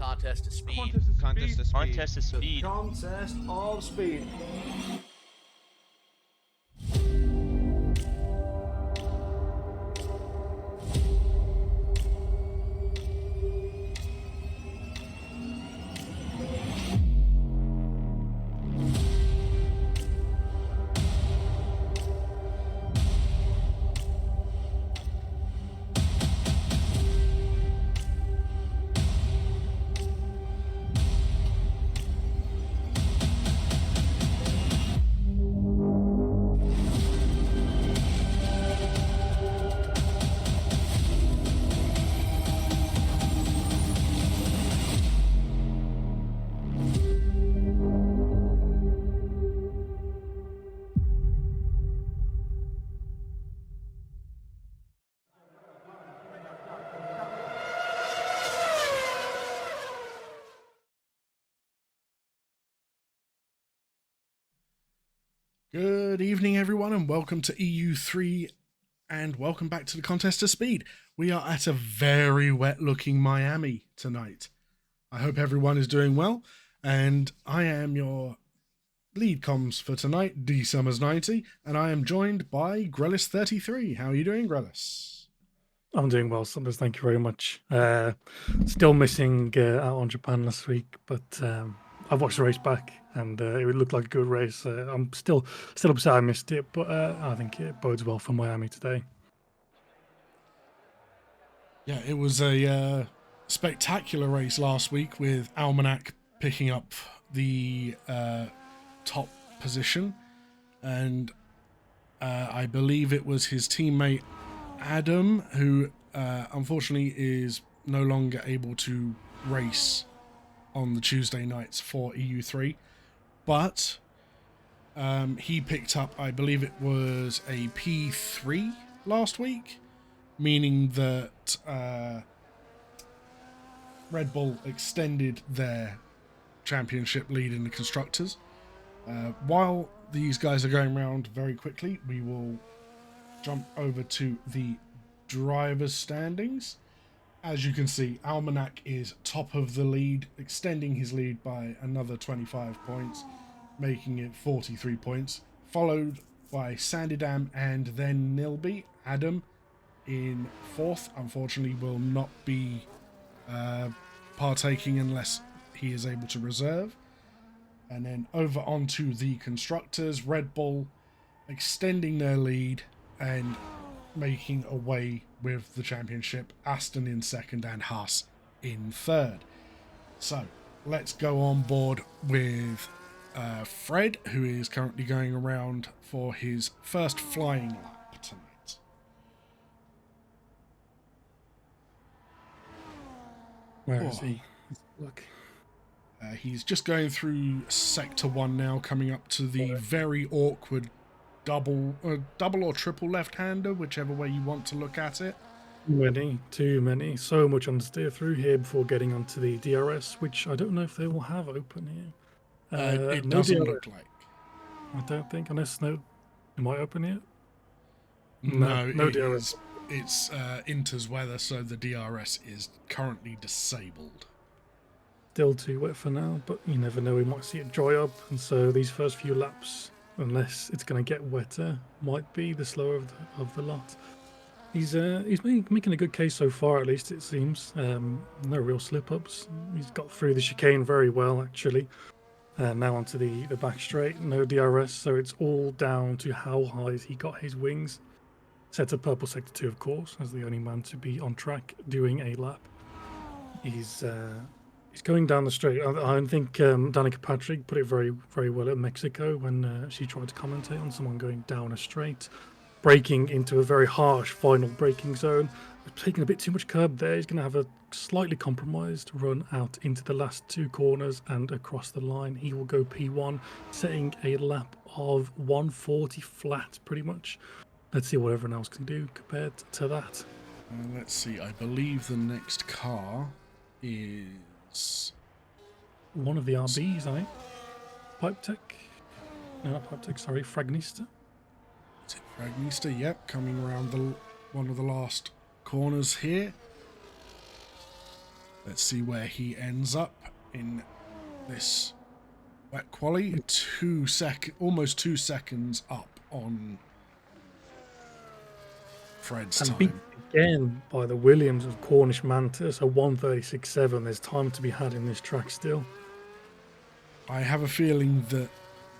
contest of speed. Contest of speed. Contest of speed. Contest of speed. Good evening, everyone, and welcome to EU3, and welcome back to the Contest of Speed. We are at a very wet-looking Miami tonight. I hope everyone is doing well, and I am your lead comms for tonight, DSummers90, and I am joined by Grellis33. How are you doing, Grellis? I'm doing well, Summers. Thank you very much. Still missing out on Japan last week, but I've watched the race back, and it looked like a good race. I'm still upset I missed it, but I think it bodes well for Miami today. Yeah, it was a spectacular race last week with Almanac picking up the top position, and I believe it was his teammate Adam who unfortunately is no longer able to race on the Tuesday nights for EU3, but he picked up, I believe it was a P3 last week, meaning that Red Bull extended their championship lead in the constructors. While these guys are going around very quickly, we will jump over to the drivers' standings. As you can see, Almanac is top of the lead, extending his lead by another 25 points, making it 43 points, followed by Sandydam and then Nilby. Adam in fourth, unfortunately, will not be partaking unless he is able to reserve. And then over onto the constructors, Red Bull extending their lead and making away with the championship, Aston in second and Haas in third. So let's go on board with Fred, who is currently going around for his first flying lap tonight. Where is he? Look. He's just going through sector 1 now, coming up to the very awkward double or triple left-hander, whichever way you want to look at it. Too many. So much on steer through here before getting onto the DRS, which I don't know if they will have open here. It no doesn't DRS. look like. I don't think, unless it might open yet. No DRS. It's Inter's weather, so the DRS is currently disabled. Still too wet for now, but you never know, we might see it dry up, and so these first few laps, unless it's going to get wetter, might be the slower of the lot. He's making a good case so far, at least it seems. No real slip-ups. He's got through the chicane very well, actually. Now onto the back straight, no DRS, so it's all down to how high he got his wings. Set to purple sector 2, of course, as the only man to be on track doing a lap. He's going down the straight. I think Danica Patrick put it very, very well at Mexico when she tried to commentate on someone going down a straight, braking into a very harsh final braking zone. Taking a bit too much curb there. He's going to have a slightly compromised run out into the last two corners and across the line. He will go P1, setting a lap of 140 flat, pretty much. Let's see what everyone else can do compared to that. Let's see. I believe the next car is one of the RBs, I think. Pipe Tech. No, not Pipe Tech, sorry, Fragnista. Is it Fragnista? Yep, coming around one of the last corners here. Let's see where he ends up in this wet quali. Almost 2 seconds up on Fred's And beat time. again by the Williams of Cornish Mantis, a 1:36.7. There's time to be had in this track still. I have a feeling that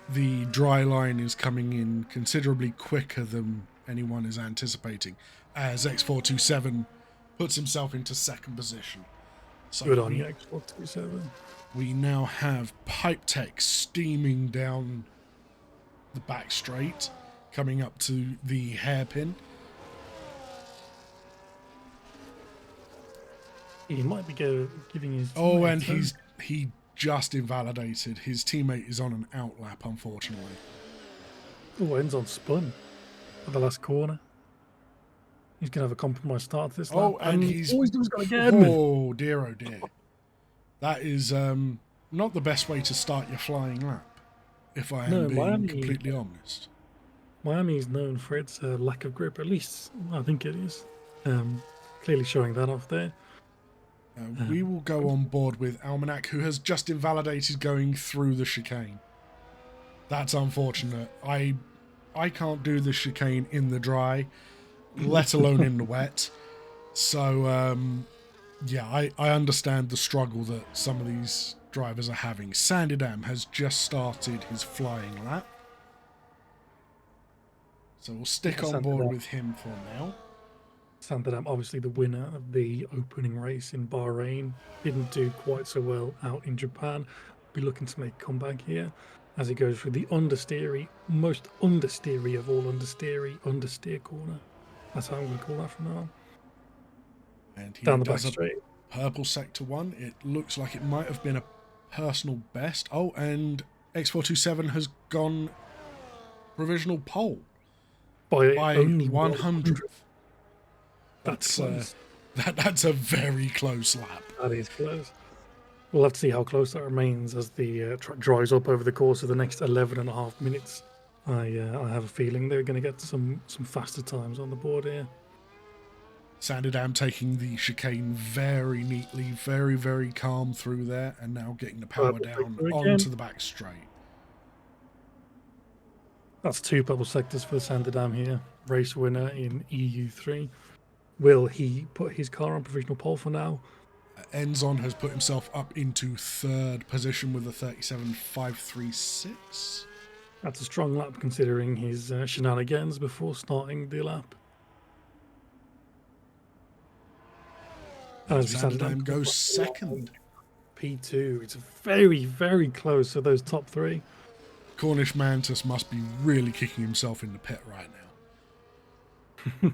the dry line is coming in considerably quicker than anyone is anticipating, as X427 puts himself into second position. So Good on you, X427. we now have Pipe Tech steaming down the back straight, coming up to the hairpin. He might be giving his. Oh, and teammate he just invalidated. His teammate is on an outlap, unfortunately. ends on spun at the last corner. He's going to have a compromised start to this lap. Oh, and he's always going to get him. oh dear, that is not the best way to start your flying lap, if I am being completely honest. Miami is known for its lack of grip, at least I think it is. Clearly showing that off there. We will go on board with Almanac, who has just invalidated going through the chicane. That's unfortunate. I can't do the chicane in the dry, let alone in the wet. So, yeah, I understand the struggle that some of these drivers are having. Sandidam has just started his flying lap. So we'll stick on board with him for now. Sandidam, obviously the winner of the opening race in Bahrain, didn't do quite so well out in Japan. Be looking to make a comeback here as he goes through the understeery, most understeery of all understeer corner. That's how I'm going to call that from now on. And he Down the back does a straight. purple sector 1. It looks like it might have been a personal best. Oh, and X427 has gone provisional pole by only 100th. That's close. That's a very close lap. That is close. We'll have to see how close that remains as the track dries up over the course of the next 11 and a half minutes. I have a feeling they're going to get some faster times on the board here. Sandidam taking the chicane very neatly, very, very calm through there, and now getting the power down onto the back straight. That's 2 purple sectors for Sandidam here. Race winner in EU3. Will he put his car on provisional pole for now? Enzon has put himself up into 3rd position with a 37.536. That's a strong lap considering his shenanigans before starting the lap. And Sandidam goes 2nd. P2. It's very, very close to those top 3. Cornish Mantis must be really kicking himself in the pit right now.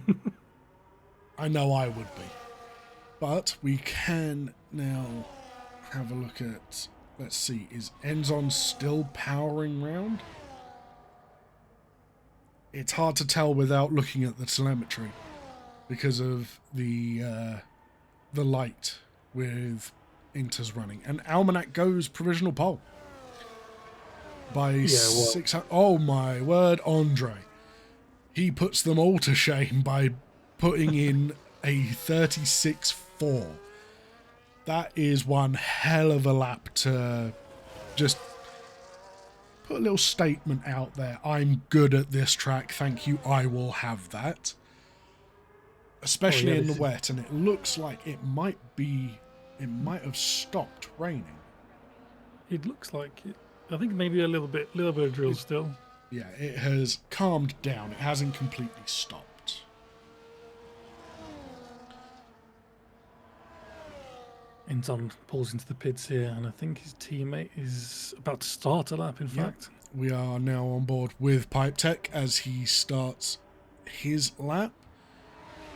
I know I would be. But we can now have a look at, let's see, is Enzon still powering round? It's hard to tell without looking at the telemetry because of the light with Inters running. And Almanac goes provisional pole by 600. Oh my word, Andre. He puts them all to shame by putting in a 36.4. That is one hell of a lap to just put a little statement out there. I'm good at this track. Thank you. I will have that. Especially in the wet, and it looks like it might have stopped raining. It looks like it. I think maybe a little bit of drill still. Yeah, it has calmed down. It hasn't completely stopped. Enzon pulls into the pits here, and I think his teammate is about to start a lap, in fact. We are now on board with Pipe Tech as he starts his lap,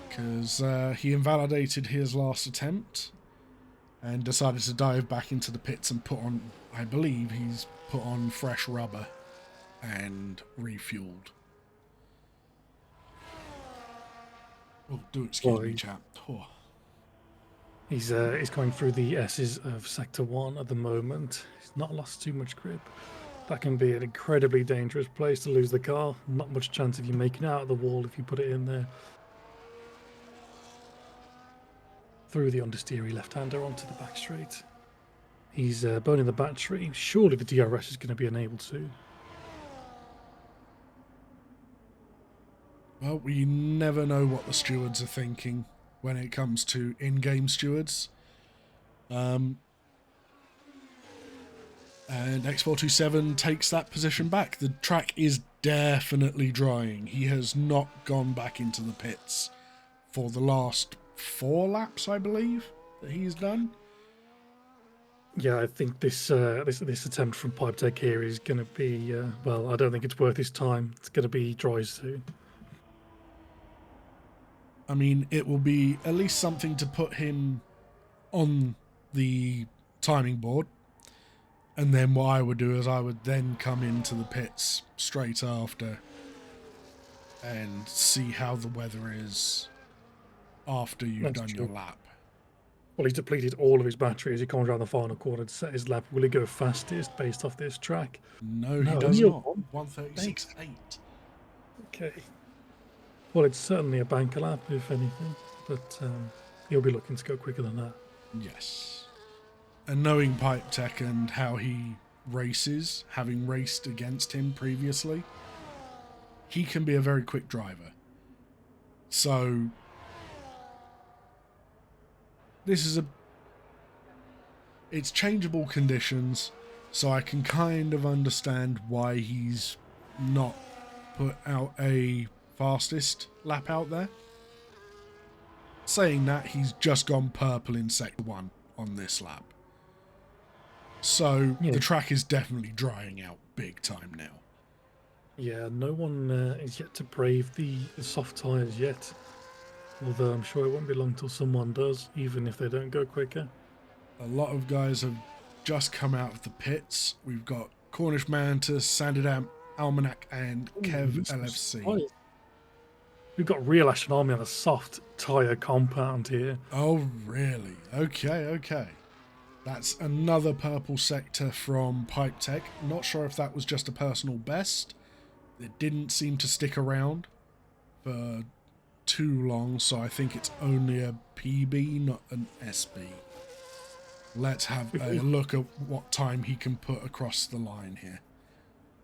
because he invalidated his last attempt and decided to dive back into the pits and put on, I believe he's put on fresh rubber and refueled. Oh, do excuse me, chap. Oh. He's going through the S's of Sector 1 at the moment. He's not lost too much grip. That can be an incredibly dangerous place to lose the car. Not much chance of you making it out of the wall if you put it in there. through the understeery left-hander onto the back straight. He's burning the battery. Surely the DRS is going to be unable to. Well, we never know what the stewards are thinking when it comes to in-game stewards. And X427 takes that position back. The track is definitely drying. He has not gone back into the pits for the last 4 laps, I believe, that he's done. Yeah, I think this attempt from Pipe Tech here is going to be, well, I don't think it's worth his time. It's going to be dry soon. I mean, it will be at least something to put him on the timing board. And then what I would do is I would then come into the pits straight after and see how the weather is after you've That's done true. your lap. Well, he's depleted all of his battery as he comes around the final corner to set his lap. Will he go fastest based off this track? No, he No, does only a not. 1:36.8. Okay. Well, it's certainly a banker lap, if anything, but he'll be looking to go quicker than that. Yes. And knowing Pipe Tech and how he races, having raced against him previously, he can be a very quick driver. So it's changeable conditions, so I can kind of understand why he's not put out a fastest lap out there. Saying that, he's just gone purple in sector 1 on this lap. So Yeah. the track is definitely drying out big time now. Yeah, no one is yet to brave the soft tyres yet. Although I'm sure it won't be long till someone does, even if they don't go quicker. A lot of guys have just come out of the pits. We've got Cornish Mantis, Sanded Almanac, and Kev LFC. We've got Real Ashen Army on a soft tyre compound here. Oh, really? Okay. That's another purple sector from Pipe Tech. Not sure if that was just a personal best. It didn't seem to stick around for too long, so I think it's only a PB, not an SB. Let's have a look at what time he can put across the line here.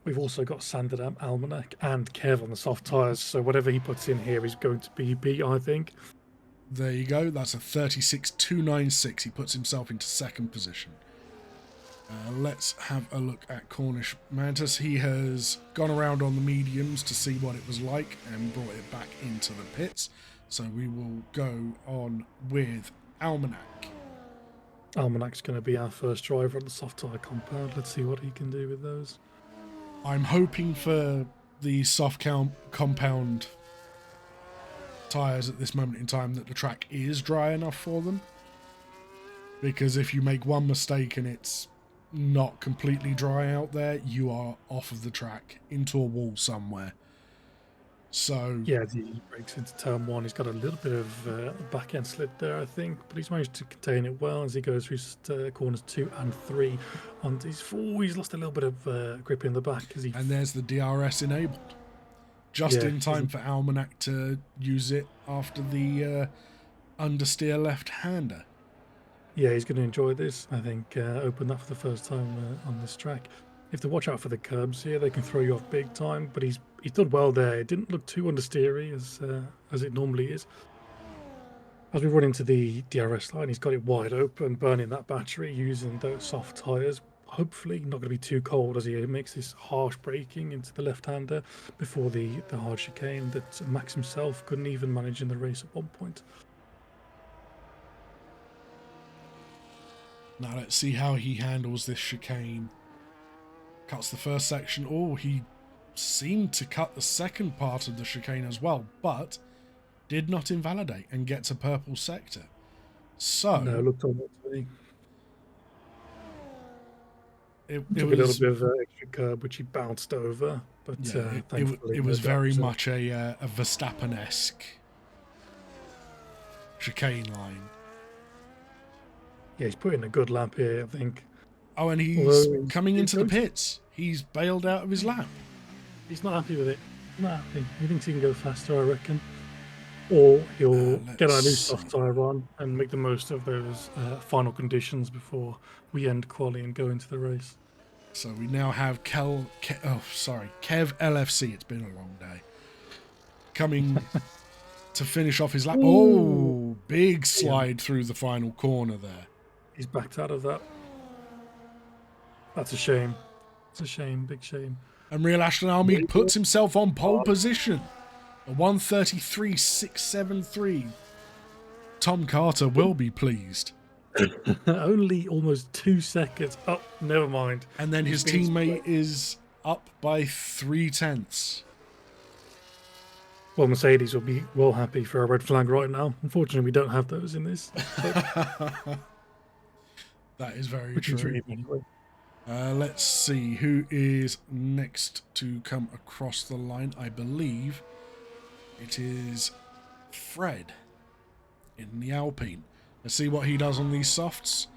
We've also got Sanderdam, Almanac, and Kev on the soft tyres, so whatever he puts in here is going to be beat, I think. There you go. That's a 36.296. He puts himself into second position. Let's have a look at Cornish Mantis. He has gone around on the mediums to see what it was like and brought it back into the pits. So we will go on with Almanac. Almanac's going to be our first driver on the soft tyre compound. Let's see what he can do with those. I'm hoping for the soft compound tyres at this moment in time that the track is dry enough for them. Because if you make one mistake and it's not completely dry out there, you are off of the track into a wall somewhere. So yeah, he breaks into turn 1. He's got a little bit of back end slip there, I think, but he's managed to contain it well as he goes through corners 2 and 3. On his 4, he's lost a little bit of grip in the back as he. And there's the DRS enabled, just in time for Almanac to use it after the understeer left-hander. Yeah, he's going to enjoy this. I think open that for the first time on this track. You have to watch out for the curbs here. They can throw you off big time, but he's done well there. It didn't look too understeery as it normally is. As we run into the DRS line, he's got it wide open, burning that battery using those soft tyres. Hopefully not going to be too cold as he makes this harsh braking into the left-hander before the hard chicane that Max himself couldn't even manage in the race at one point. Now let's see how he handles this chicane. Cuts the first section. Oh, he seemed to cut the second part of the chicane as well, but did not invalidate and gets a purple sector. So no, looked on to me. It Took was a little bit of extra curb, which he bounced over, but yeah, thankfully it was no very doubt, much a Verstappen-esque chicane line. Yeah, he's putting a good lap here, I think. Oh, and he's coming into the pits. He's bailed out of his lap. He's not happy with it. Not happy. He thinks he can go faster, I reckon. or he'll get Let's a new see. soft tyre on and make the most of those final conditions before we end quali and go into the race. So we now have Kev LFC. It's been a long day. Coming to finish off his lap. Ooh. Oh, big slide through the final corner there. He's backed out of that. That's a shame. It's a shame, big shame. And Real Ashton Army puts himself on pole position. A 1:33.673. Tom Carter will be pleased. Only almost 2 seconds. Oh, never mind. And then his teammate is up by 0.3. Well, Mercedes will be well happy for a red flag right now. Unfortunately, we don't have those in this. That is very Which is true. really anyway. Let's see who is next to come across the line. I believe it is Fred in the Alpine. Let's see what he does on these softs.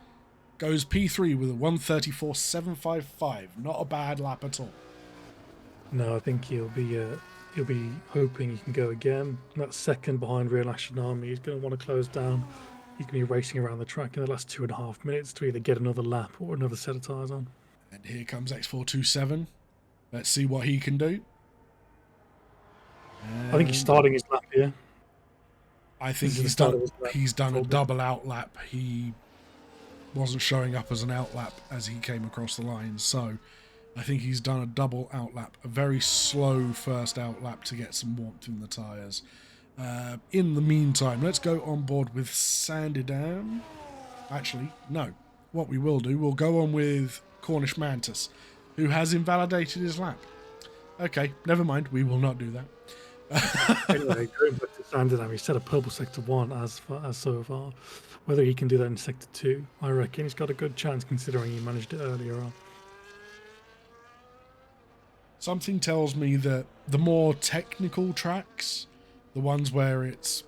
Goes P3 with a 1:34.755. Not a bad lap at all. No, I think he'll be hoping he can go again. That second behind Real Ashton Army, he's going to want to close down. He's going to be racing around the track in the last 2.5 minutes to either get another lap or another set of tyres on. And here comes X427. Let's see what he can do. I think he's starting his lap here. I think he's done a double out lap. He wasn't showing up as an out lap as he came across the line, so I think he's done a double out lap, a very slow first out lap to get some warmth in the tyres. In the meantime, let's go on board with Sandidam. Actually, no. What we will do, we'll go on with Cornish Mantis, who has invalidated his lap. Okay, never mind. We will not do that. Anyway, going back to Sandidam, he set a purple sector 1 as so far. Whether he can do that in sector 2, I reckon he's got a good chance considering he managed it earlier on. Something tells me that the more technical tracks, the ones where it's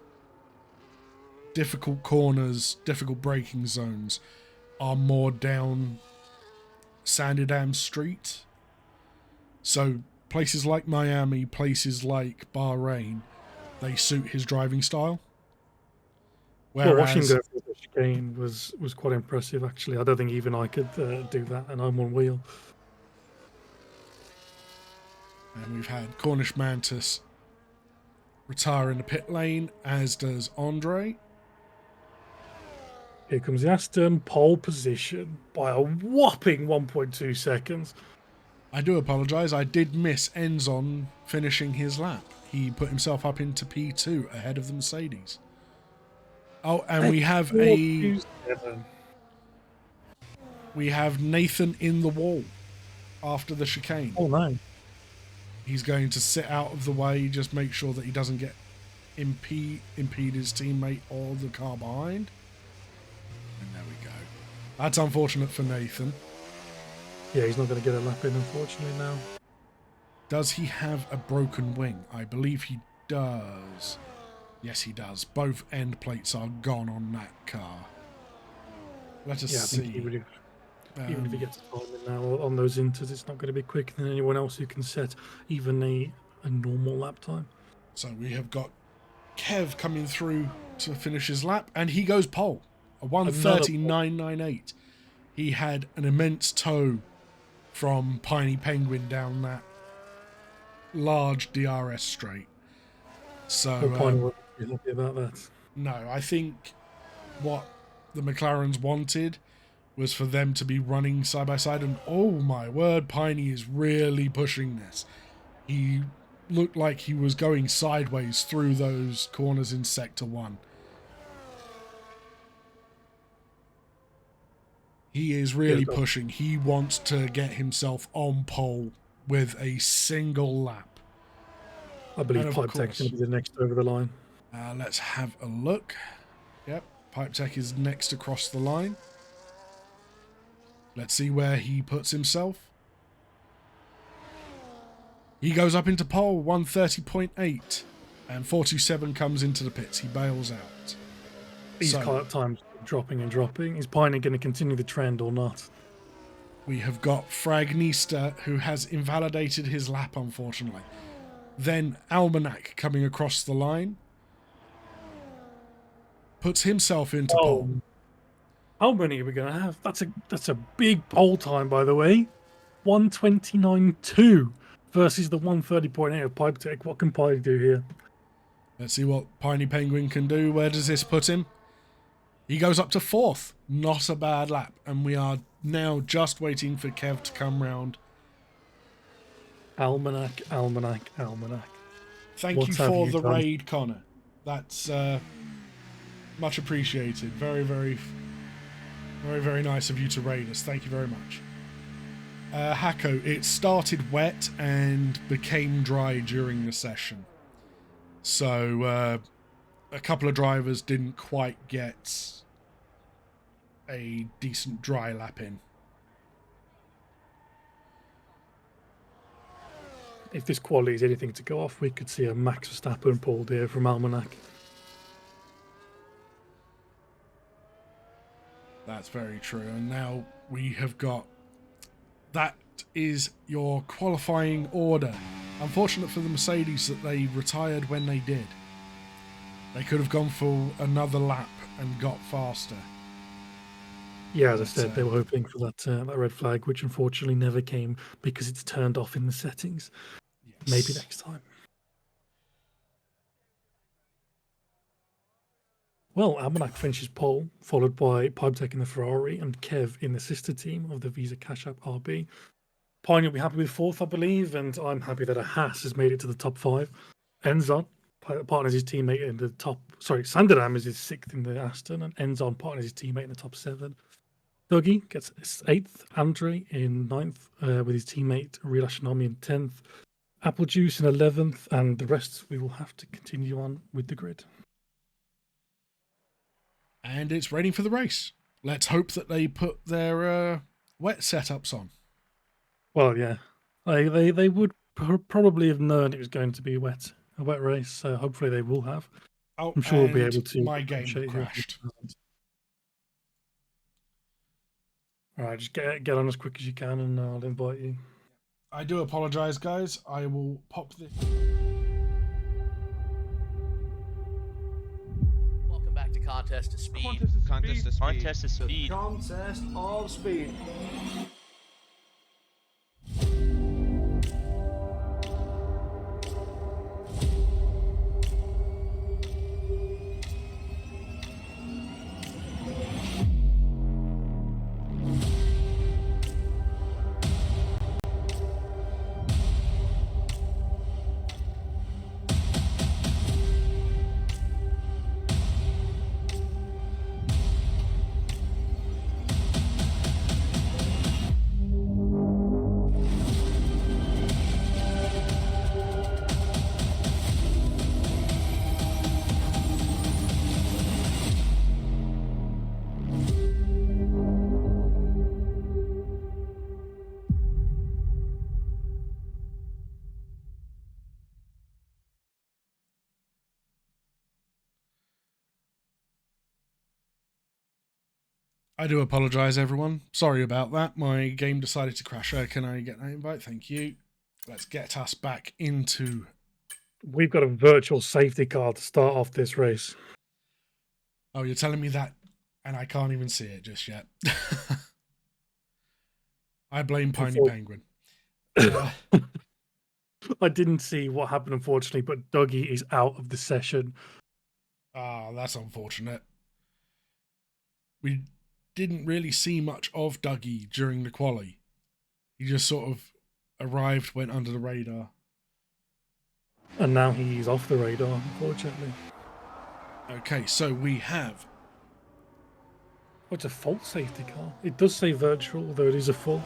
difficult corners, difficult braking zones, are more down Sandidam Street. So places like Miami, places like Bahrain, they suit his driving style. Whereas, well, watching go for the chicane was quite impressive, actually. I don't think even I could do that, and I'm on wheel. And we've had Cornish Mantis retire in the pit lane, as does Andre. Here comes the Aston, pole position by a whopping 1.2 seconds. I do apologise, I did miss Enzon finishing his lap. He put himself up into P2 ahead of the Mercedes. Oh, and we have Nathan in the wall after the chicane. Oh no. He's going to sit out of the way, just make sure that he doesn't get impede his teammate or the car behind. And there we go. That's unfortunate for Nathan. Yeah, he's not going to get a lap in, unfortunately, now. Does he have a broken wing? I believe he does. Yes, he does. Both end plates are gone on that car. Let us see. Even if he gets a time in now on those inters, it's not going to be quicker than anyone else who can set even a normal lap time. So we have got Kev coming through to finish his lap, and he goes pole. A 1:39.98. He had an immense tow from Piney Penguin down that large DRS straight. So Piney won't be happy about that. No, I think what the McLarens wanted was for them to be running side by side, and oh my word, Piney is really pushing this. He looked like he was going sideways through those corners in Sector 1. He is really pushing. He wants to get himself on pole with a single lap. I believe Pipe Tech's going to be the next over the line. Let's have a look. Yep, Pipe Tech is next across the line. Let's see where he puts himself. He goes up into pole, 1:30.8, and 427 comes into the pits. He bails out. These times dropping and dropping. Is Piney going to continue the trend or not? We have got Fragnista, who has invalidated his lap, unfortunately. Then Almanac coming across the line. puts himself into Oh, pole. how many are we going to have? That's a big pole time, by the way. 129.2 versus the 130.8 of Pipe Tech. What can Pi do here? Let's see what Piney Penguin can do. Where does this put him? He goes up to 4th. Not a bad lap. And we are now just waiting for Kev to come round. Almanac. Thank What you have for you the done? raid, Connor. That's much appreciated. Very, very, very, very nice of you to raid us. Thank you very much. Hako, it started wet and became dry during the session. So a couple of drivers didn't quite get a decent dry lap in. If this quality is anything to go off, we could see a Max Verstappen pulled here from Almanac. That's very true. And now we have got... That is your qualifying order. Unfortunate for the Mercedes that they retired when they did. They could have gone for another lap and got faster. Yeah, as I said, they were hoping for that red flag, which unfortunately never came because it's turned off in the settings. Yes. Maybe next time. Well, Almanac finishes pole, followed by Pipetech in the Ferrari and Kev in the sister team of the Visa Cash App RB. Pine will be happy with 4th, I believe, and I'm happy that a Haas has made it to the top 5. Enzon partners his teammate in the top... Sorry, Sanderdam is his 6th in the Aston, and Enzon partners his teammate in the top 7. Dougie gets 8th, Andre in 9th, with his teammate Real Astronomy in 10th, Apple Juice in 11th, and the rest we will have to continue on with the grid. And it's ready for the race. Let's hope that they put their wet setups on. Well, yeah. They would probably have known it was going to be a wet race, so hopefully they will have. Oh, I'm sure we'll be able to. my game crashed. All right, just get on as quick as you can, and I'll invite you. I do apologise, guys. I will pop this. Welcome back to Contest of Speed. Contest of Speed. Contest of Speed. Contest of Speed. I do apologise, everyone. Sorry about that. My game decided to crash. Can I get that invite? Thank you. Let's get us back into... We've got a virtual safety car to start off this race. Oh, you're telling me that, and I can't even see it just yet. I blame Piney Penguin. I didn't see what happened, unfortunately, but Dougie is out of the session. Ah, that's unfortunate. We didn't really see much of Dougie during the quali. He just sort of arrived, went under the radar. And now he's off the radar, unfortunately. Okay, so we have... Oh, it's a false safety car. It does say virtual, although it is a false.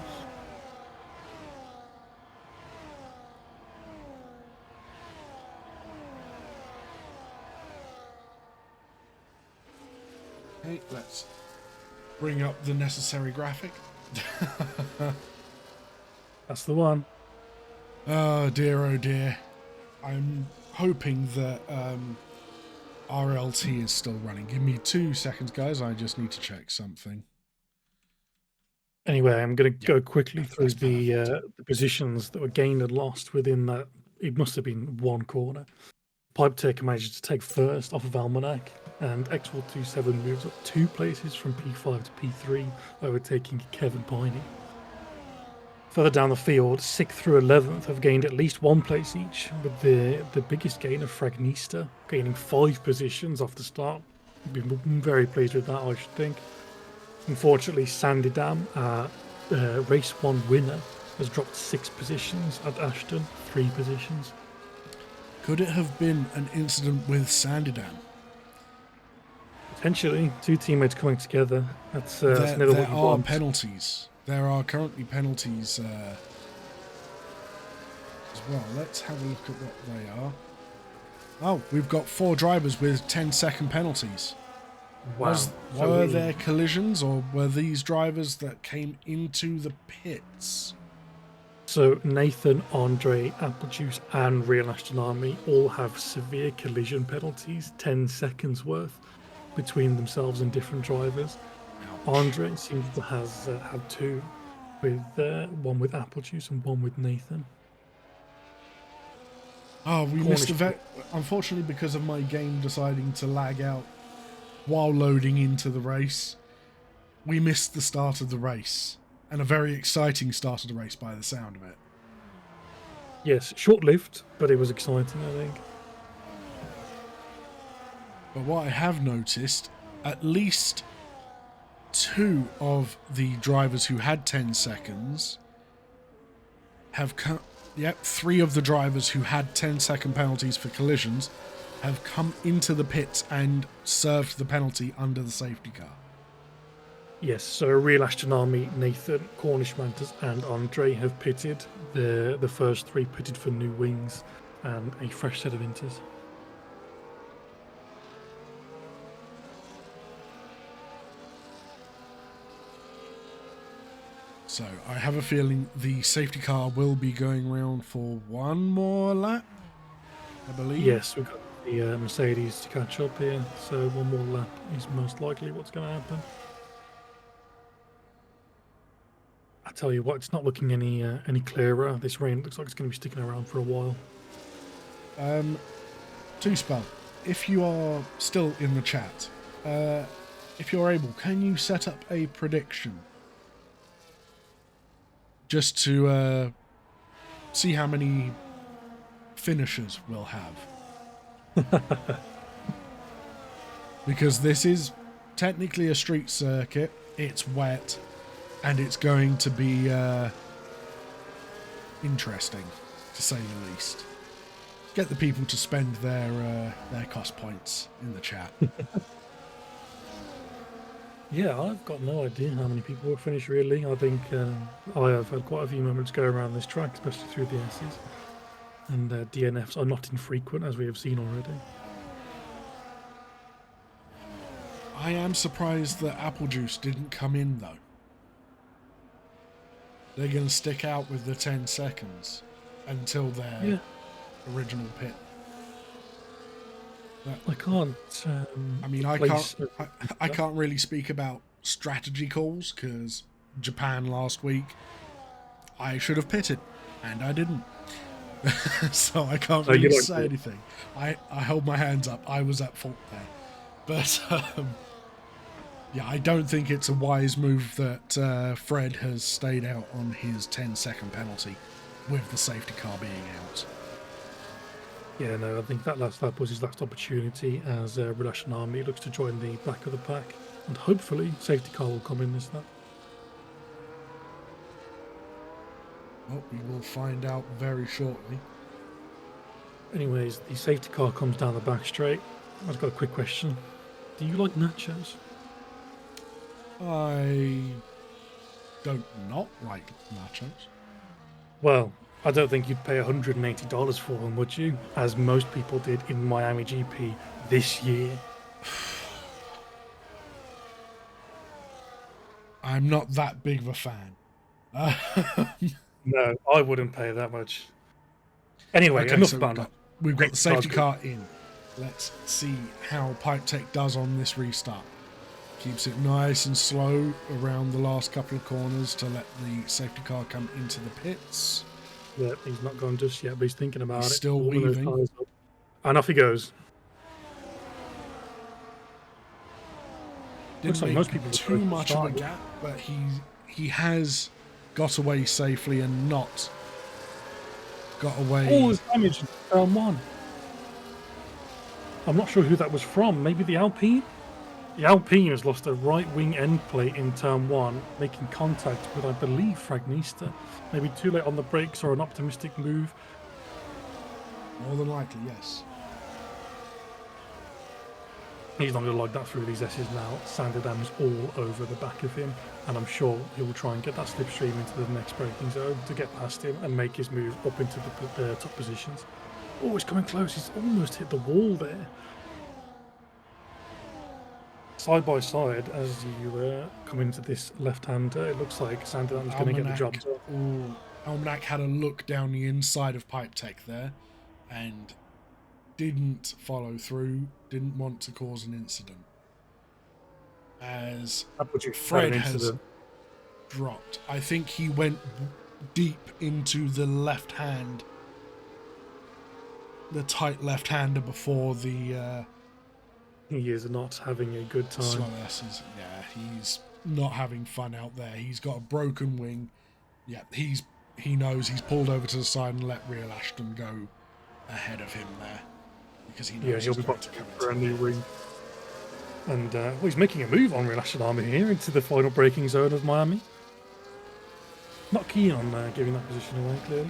Okay, let's bring up the necessary graphic. That's the one. Oh dear. I'm hoping that RLT is still running. Give me 2 seconds, guys. I just need to check something. Anyway, I'm going to go quickly through the positions that were gained and lost within that. It must have been one corner. Pipe Tech managed to take first off of Almanac. and X427 moves up 2 places from P5 to P3, overtaking Kevin Piney. Further down the field, 6th through 11th have gained at least 1 place each, with the biggest gain of Fragnista, gaining 5 positions off the start. Been very pleased with that, I should think. Unfortunately, Sandydam, race 1 winner, has dropped 6 positions at Ashton, 3 positions. Could it have been an incident with Sandydam? Potentially, 2 teammates coming together. That's never There what you are want. penalties. There are currently penalties as well. Let's have a look at what they are. Oh, we've got 4 drivers with 10-second penalties. Wow. Were there collisions, or were these drivers that came into the pits? So Nathan, Andre, Applejuice, and Real Ashton Army all have severe collision penalties, 10 seconds worth, between themselves and different drivers. Andre seems to have 2, with one with Applejuice and one with Nathan. Oh, we missed a vet. Unfortunately, because of my game deciding to lag out while loading into the race, we missed the start of the race. And a very exciting start of the race by the sound of it. Yes, short-lived, but it was exciting, I think. But what I have noticed, at least 2 of the drivers who had 10 seconds have come... Yep, 3 of the drivers who had 10-second penalties for collisions have come into the pits and served the penalty under the safety car. Yes, so Real Ashton Army, Nathan, Cornish Mantas, and Andre have pitted. The first 3 pitted for new wings and a fresh set of inters. So I have a feeling the safety car will be going round for 1 more lap, I believe. Yes, we've got the Mercedes to catch up here, so 1 more lap is most likely what's going to happen. I tell you what, it's not looking any clearer. This rain looks like it's going to be sticking around for a while. Two-Spell, if you are still in the chat, if you're able, can you set up a prediction? Just to see how many finishers we'll have. Because this is technically a street circuit, it's wet, and it's going to be interesting, to say the least. Get the people to spend their cost points in the chat. Yeah, I've got no idea how many people will finish, really. I think I have had quite a few moments go around this track, especially through the S's. And DNFs are not infrequent, as we have seen already. I am surprised that Applejuice didn't come in, though. They're going to stick out with the 10 seconds until their original pit. I can't. I mean, I can't really speak about strategy calls, because Japan last week, I should have pitted, and I didn't. So I can't really say anything. I hold my hands up. I was at fault there. But yeah, I don't think it's a wise move that Fred has stayed out on his 10-second penalty with the safety car being out. Yeah, no, I think that last lap was his last opportunity as Russian Army looks to join the back of the pack. And hopefully, safety car will come in this lap. Well, we will find out very shortly. Anyways, the safety car comes down the back straight. I've got a quick question. Do you like nachos? I don't not like nachos. Well, I don't think you'd pay $180 for them, would you? As most people did in Miami GP this year. I'm not that big of a fan. No, I wouldn't pay that much. Anyway, okay, enough so about that. We've got the safety car in. Let's see how Pipe Tech does on this restart. Keeps it nice and slow around the last couple of corners to let the safety car come into the pits. Yeah, he's not gone just yet, but he's thinking about it. Still weaving. And off he goes. Looks like make most people were too close to much of a starting. gap, but he has got away safely and not got away. All this damage in turn 1. I'm not sure who that was from. Maybe the Alpine? The Alpine has lost a right wing end plate in turn 1, making contact with, I believe, Fragnista. Maybe too late on the brakes or an optimistic move. More than likely, yes. He's not going to log that through these S's now. Sanderdam is all over the back of him, and I'm sure he will try and get that slipstream into the next braking zone to get past him and make his move up into the top positions. Oh, he's coming close. He's almost hit the wall there. Side by side, as you come into this left-hander, it looks like Sanderdam's going to get the job done. Ooh, Almanac had a look down the inside of Pipe Tech there and didn't follow through, didn't want to cause an incident. As Fred has dropped. I think he went deep into the left hand, the tight left-hander before the... He is not having a good time. Slow S's. Yeah, he's not having fun out there. He's got a broken wing. Yeah, he knows he's pulled over to the side and let Real Ashton go ahead of him there. Because he knows he'll be back for a new ring. And well, he's making a move on Real Ashton Army here into the final braking zone of Miami. Not keen on giving that position away, clearly.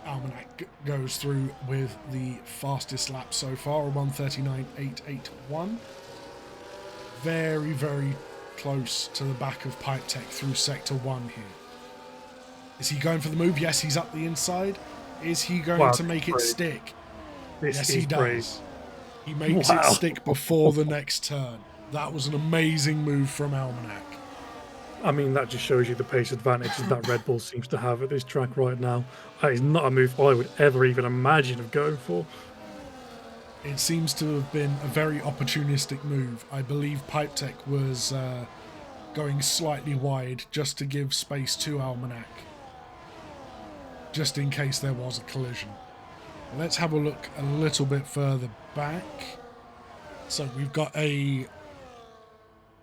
Almanac goes through with the fastest lap so far, a 1:39.881. Very, very close to the back of Pipe Tech through Sector 1 here. Is he going for the move? Yes, he's up the inside. Is he going to make it stick? Yes, he does. He makes it stick before the next turn. That was an amazing move from Almanac. I mean, that just shows you the pace advantage that Red Bull seems to have at this track right now. That is not a move I would ever even imagine of going for. It seems to have been a very opportunistic move. I believe Pipe Tech was going slightly wide just to give space to Almanac, just in case there was a collision. Let's have a look a little bit further back. So we've got a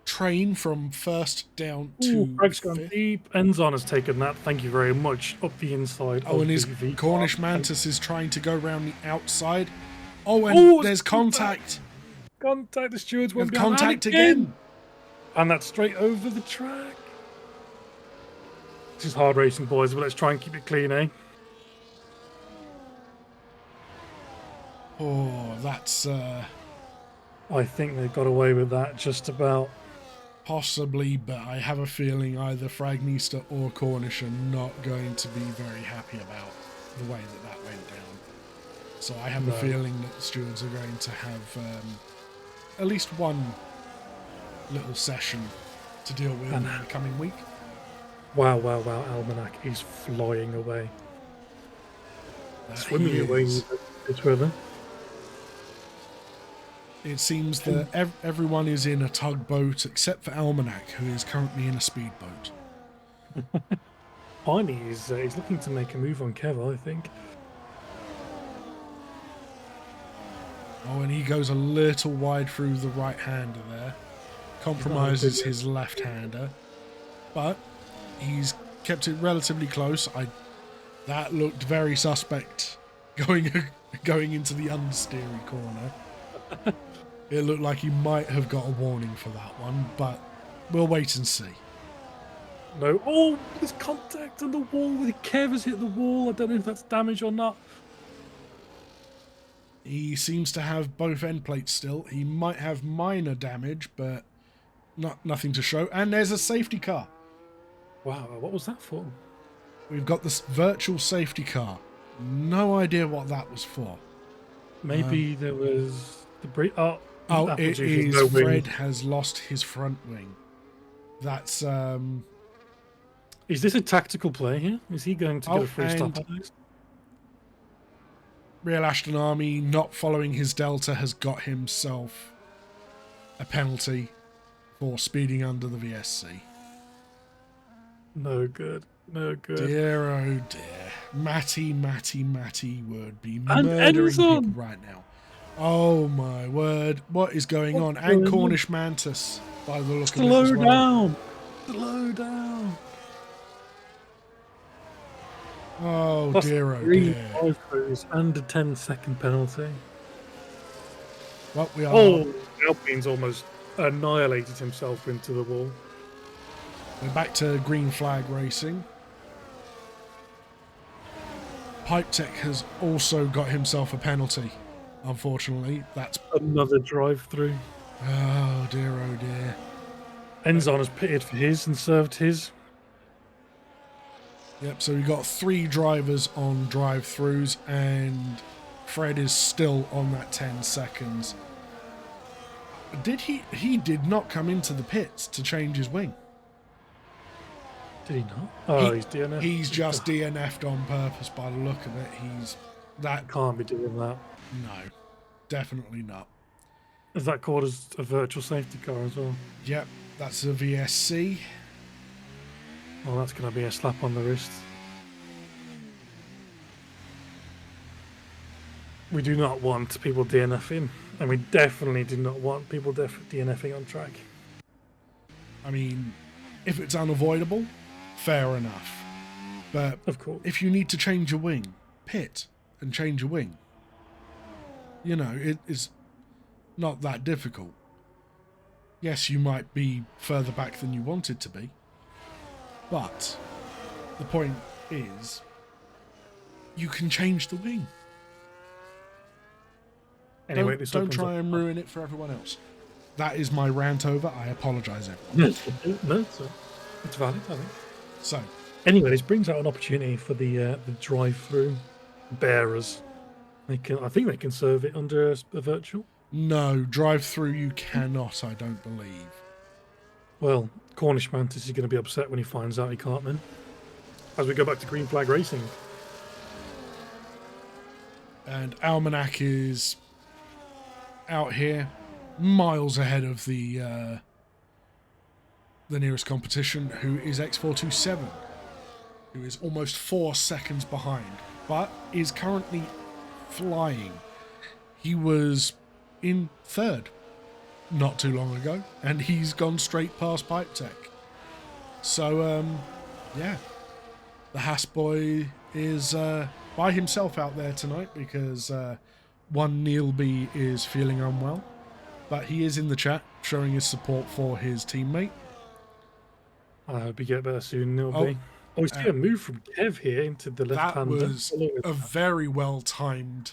train from first down to Greg's gone deep. Enzon has taken that. Thank you very much. Up the inside. Oh, and his Cornish Mantis is trying to go around the outside. Oh, and there's contact. Contact. The stewards went contact again. And that's straight over the track. This is hard racing, boys, but let's try and keep it clean, eh? Oh, that's... I think they got away with that just about. Possibly, but I have a feeling either Fragnista or Cornish are not going to be very happy about the way that went down. So I have a feeling that the stewards are going to have at least one little session to deal with in the coming week. Wow, Almanac is flying away. Swimming away this weather. It seems that everyone is in a tugboat except for Almanac, who is currently in a speedboat. Piney is he's looking to make a move on Kev, I think. Oh, and he goes a little wide through the right-hander there. Compromises his left-hander. But he's kept it relatively close. That looked very suspect going into the understeery corner. It looked like he might have got a warning for that one, but we'll wait and see. No. Oh, there's contact on the wall. Kev has hit the wall. I don't know if that's damage or not. He seems to have both end plates still. He might have minor damage, but nothing to show. And there's a safety car. Wow, what was that for? We've got this virtual safety car. No idea what that was for. Maybe there was debris. Oh, it is no Fred has lost his front wing. That's Is this a tactical play here? Is he going to get a free stop? Real Ashton Army, not following his delta, has got himself a penalty for speeding under the VSC. No good. No good. Dear, oh dear. Matty would be murdering people right now. Oh my word. What is going on? And Cornish Mantis, by the look of it as well. Slow down. Oh Plus dear, oh 3 dear. drive-throughs and a 10-second penalty. Well, we are. Oh, Alpine's almost annihilated himself into the wall. We're back to green flag racing. Pipe Tech has also got himself a penalty. Unfortunately, that's Another drive-through. oh dear, oh dear. Enzon has pitted for his and served his. Yep, so we got 3 drivers on drive-throughs, and Fred is still on that 10 seconds. He did not come into the pits to change his wing. Did he not? Oh, he's DNF. He's just DNF'd on purpose by the look of it. That can't be doing that. No, definitely not. Is that called as a virtual safety car as well? Yep, that's a VSC. Oh, that's going to be a slap on the wrist. We do not want people DNFing, and we definitely do not want people DNFing on track. I mean, if it's unavoidable, fair enough. But of course, if you need to change your wing, pit and change your wing. You know, it is not that difficult. Yes, you might be further back than you wanted to be. But the point is, you can change the wing. Anyway, don't try and ruin it for everyone else. That is my rant over. I apologise, everyone. No, it's valid, I think. So, anyway, this brings out an opportunity for the drive-through bearers. I think they can serve it under a virtual. No, drive-through you cannot. I don't believe. Well, Cornish Mantis is going to be upset when he finds out he can't then. As we go back to green flag racing. And Almanac is out here, miles ahead of the nearest competition, who is X427, who is almost 4 seconds behind, but is currently flying. He was in 3rd not too long ago, and he's gone straight past Pipe Tech. So, yeah, the Haas boy is by himself out there tonight because one Neilby is feeling unwell, but he is in the chat showing his support for his teammate. I hope he get better soon, Neilby. Oh, we see a move from Kev here into the left-hander. That was a very well-timed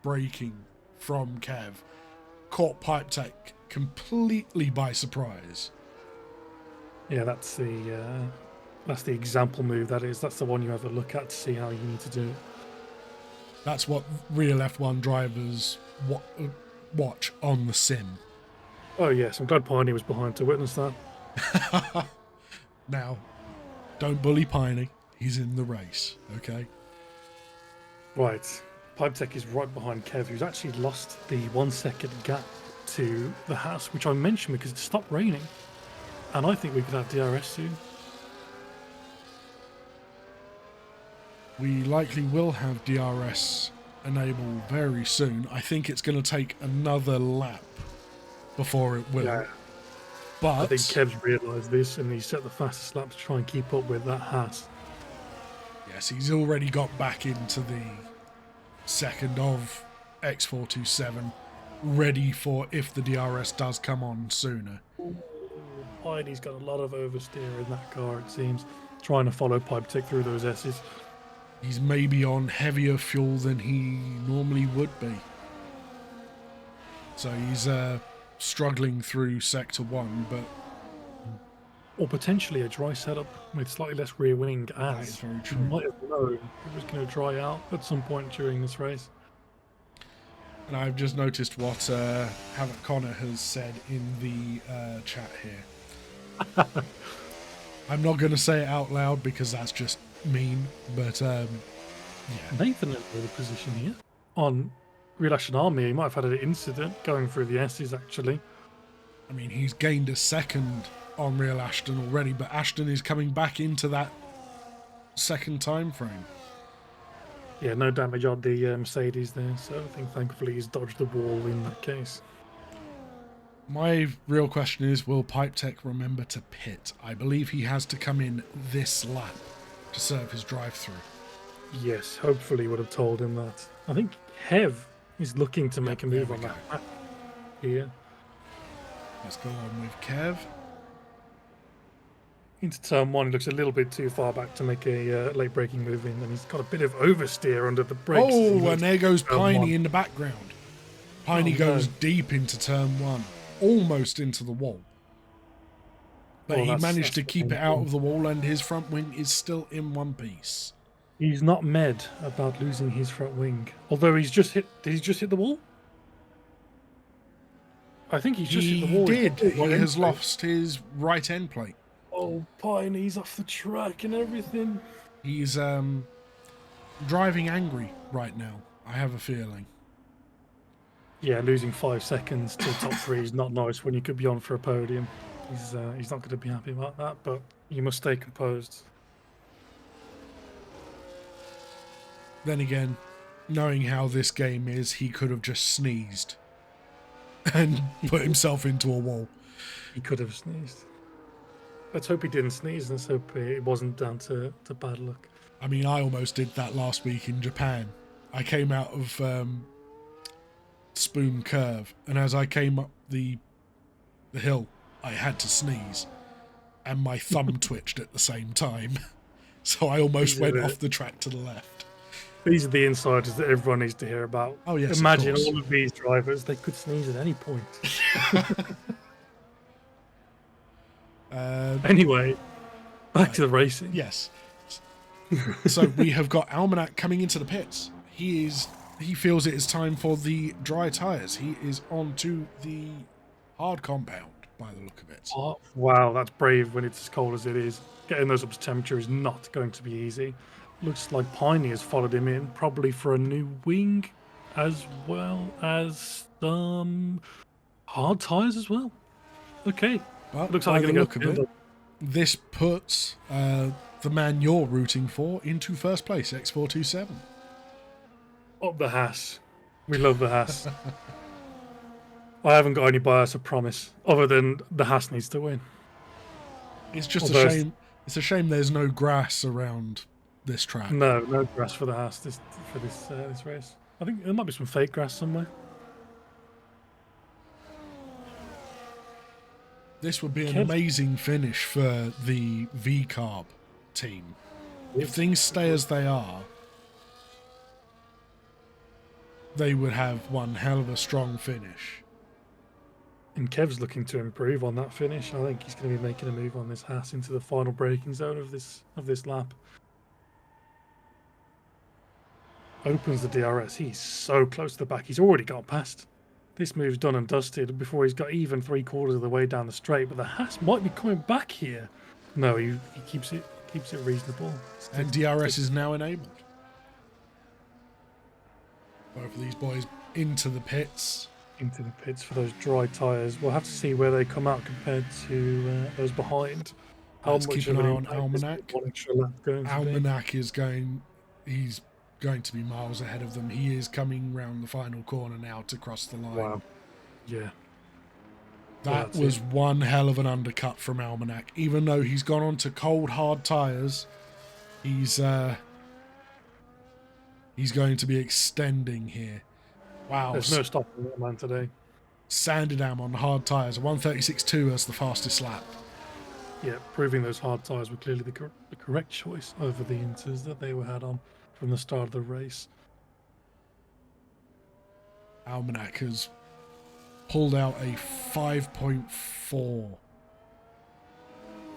braking from Kev. Caught Pipe Tech completely by surprise. Yeah, that's the example move. That's the one you have a look at to see how you need to do it. That's what real F1 drivers watch on the sim. Oh yes, I'm glad Piney was behind to witness that. Now, don't bully Piney. He's in the race, okay? Right. Pipe Tech is right behind Kev, who's actually lost the 1 second gap to the Haas, which I mentioned because it stopped raining. And I think we could have DRS soon. We likely will have DRS enabled very soon. I think it's going to take another lap before it will. Yeah. But I think Kev's realised this and he set the fastest lap to try and keep up with that Haas. Yes, he's already got back into the second of X427, ready for if the DRS does come on sooner. Heidi's got a lot of oversteer in that car, it seems, trying to follow Pipe Tech through those S's. He's maybe on heavier fuel than he normally would be. So he's struggling through Sector 1, but... Or potentially a dry setup with slightly less rear wing, that is very true. You might have known it was going to dry out at some point during this race. And I've just noticed what Havoc Connor has said in the chat here. I'm not going to say it out loud because that's just mean, but yeah. Nathan in the position here. On Real Ashton Army, he might have had an incident going through the S's actually. I mean, he's gained a second on Real Ashton already, but Ashton is coming back into that second time frame. Yeah, no damage on the Mercedes there, so I think thankfully he's dodged the wall in that case. My real question is, will Pipe Tech remember to pit? I believe he has to come in this lap to serve his drive-through. Yes, hopefully would have told him that. I think Hev is looking to make a move there on we that here. Let's go on with Kev. Into turn one, he looks a little bit too far back to make a late braking move in, and he's got a bit of oversteer under the brakes. Oh, and there goes Piney in the background. Piney goes deep into turn one, almost into the wall. But he managed to keep it out of the wall, and his front wing is still in one piece. He's not mad about losing his front wing. Although he's just hit... Did he just hit the wall? I think he's just hit the wall. He did. He has lost his right end plate. Oh, Piney's off the track and everything. He's driving angry right now, I have a feeling. Yeah, losing 5 seconds to top 3 is not nice when you could be on for a podium. He's not going to be happy about that, but you must stay composed. Then again, knowing how this game is, he could have just sneezed and put himself into a wall. He could have sneezed. Let's hope he didn't sneeze. Let's hope it wasn't down to bad luck. I mean, I almost did that last week in Japan. I came out of Spoon Curve, and as I came up the hill, I had to sneeze, and my thumb twitched at the same time. So I almost went off the track to the left. These are the insiders that everyone needs to hear about. Oh, yes, imagine all of these drivers, they could sneeze at any point. Anyway, back to the racing. Yes. So we have got Almanac coming into the pits. He feels it is time for the dry tyres. He is on to the hard compound by the look of it. Oh, wow, that's brave when it's as cold as it is. Getting those up to temperature is not going to be easy. Looks like Piney has followed him in, probably for a new wing, as well as some hard tyres as well. Okay. But looks by like the look of it, this puts the man you're rooting for into first place, X427. Up the Haas. We love the Haas. I haven't got any bias, I promise, other than the Haas needs to win. It's just a shame. It's a shame there's no grass around this track. No grass for the Haas for this race. I think there might be some fake grass somewhere. This would be an amazing finish for the V-Carb team. If things stay as they are, they would have one hell of a strong finish. And Kev's looking to improve on that finish. I think he's going to be making a move on this Haas into the final braking zone of this lap. Opens the DRS. He's so close to the back. He's already got past. This move's done and dusted before he's got even 3/4 of the way down the straight. But the Haas might be coming back here. No, he keeps it reasonable. And DRS is now enabled. Both of these boys into the pits. Into the pits for those dry tyres. We'll have to see where they come out compared to those behind. Let's keep an eye on Almanac. Almanac is going... He's going to be miles ahead of them. He is coming round the final corner now to cross the line. Wow. Yeah. That was one hell of an undercut from Almanac. Even though he's gone on to cold, hard tyres, he's going to be extending here. Wow. There's no stopping that man today. Sanderdam on hard tyres. 136.2 as the fastest lap. Yeah, proving those hard tyres were clearly the correct choice over the inters that they were had on from the start of the race. Almanac has pulled out a 5.4,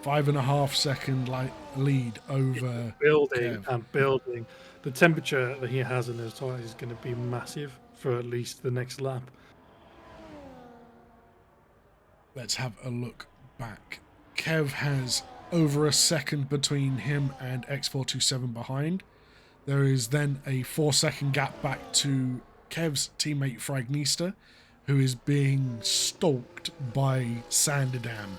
5.5 second lead over building Kev. And building. The temperature that he has in his tyres is going to be massive for at least the next lap. Let's have a look back. Kev has over a second between him and X427 behind. There is then a 4-second gap back to Kev's teammate Fragnista, who is being stalked by Sanderdam.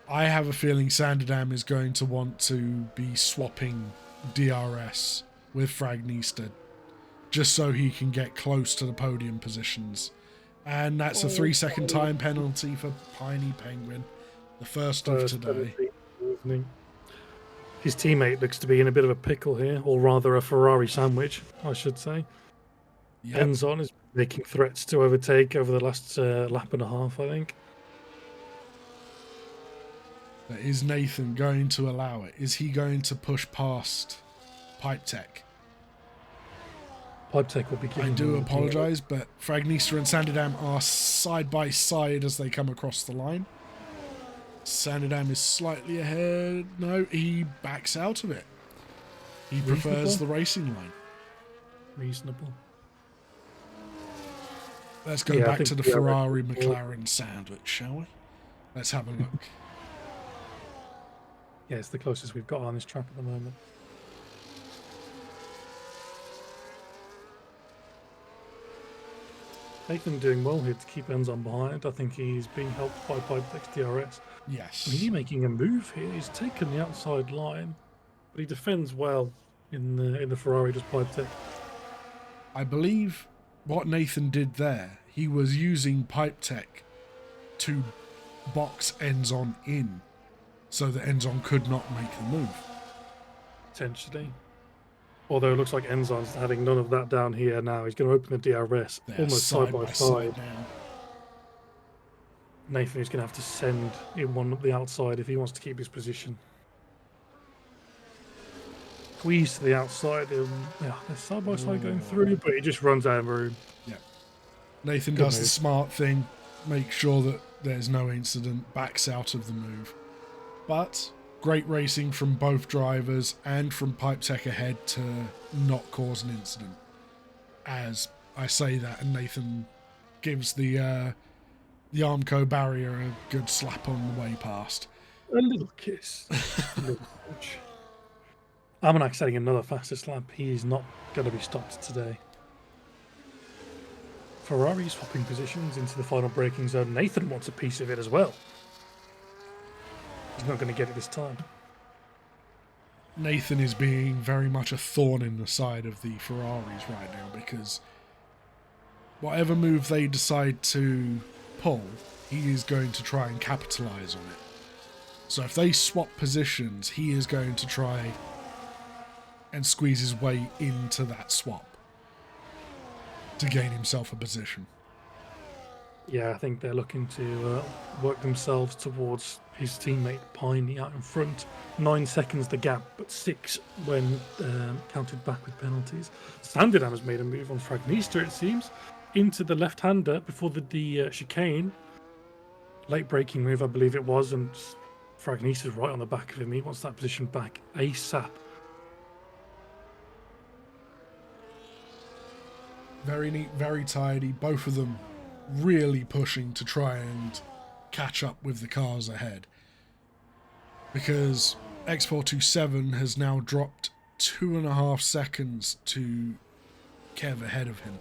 I have a feeling Sanderdam is going to want to be swapping DRS with Fragnista, just so he can get close to the podium positions. And that's a 3-second time penalty for Piney Penguin, the first of today. His teammate looks to be in a bit of a pickle here, or rather a Ferrari sandwich, I should say. Yep. Enzon is making threats to overtake over the last lap and a half, I think. But is Nathan going to allow it? Is he going to push past Pipe Tech? Pipe Tech will be giving I do apologise, but Fragnista and Sanderdam are side by side as they come across the line. Sanderdam is slightly ahead. No, he backs out of it. He prefers the racing line. Reasonable. Let's go back to the Ferrari McLaren sandwich, shall we? Let's have a look. Yeah, it's the closest we've got on this track at the moment. Nathan doing well here to keep Enzon behind. I think he's being helped by Pipetech's DRS. Yes. He's making a move here. He's taken the outside line, but he defends well in the Ferrari, does Pipetech. I believe what Nathan did there, he was using Pipetech to box Enzon in so that Enzon could not make the move. Potentially. Although it looks like Enzon's having none of that down here now. He's going to open the DRS almost side by side. Now. Nathan is going to have to send in one up the outside if he wants to keep his position. Squeeze to the outside. Yeah, they're side by side going through, but he just runs out of room. Yeah. Nathan does the smart thing, make sure that there's no incident, backs out of the move. But great racing from both drivers and from Pipetech ahead to not cause an incident. As I say that, and Nathan gives the Armco barrier a good slap on the way past. A little kiss. Armanac setting another fastest lap. He is not going to be stopped today. Ferrari swapping positions into the final braking zone. Nathan wants a piece of it as well. He's not going to get it this time. Nathan is being very much a thorn in the side of the Ferraris right now, because whatever move they decide to pull, he is going to try and capitalise on it. So if they swap positions, he is going to try and squeeze his way into that swap to gain himself a position. Yeah, I think they're looking to work themselves towards his teammate Piney out in front. 9 seconds the gap, but 6 when counted back with penalties. Sanderdam has made a move on Fragnista, it seems, into the left-hander before the chicane. Late braking move, I believe it was, and Fragnista's right on the back of him. He wants that position back ASAP. Very neat, very tidy. Both of them really pushing to try and catch up with the cars ahead, because X427 has now dropped 2.5 seconds to Kev ahead of him.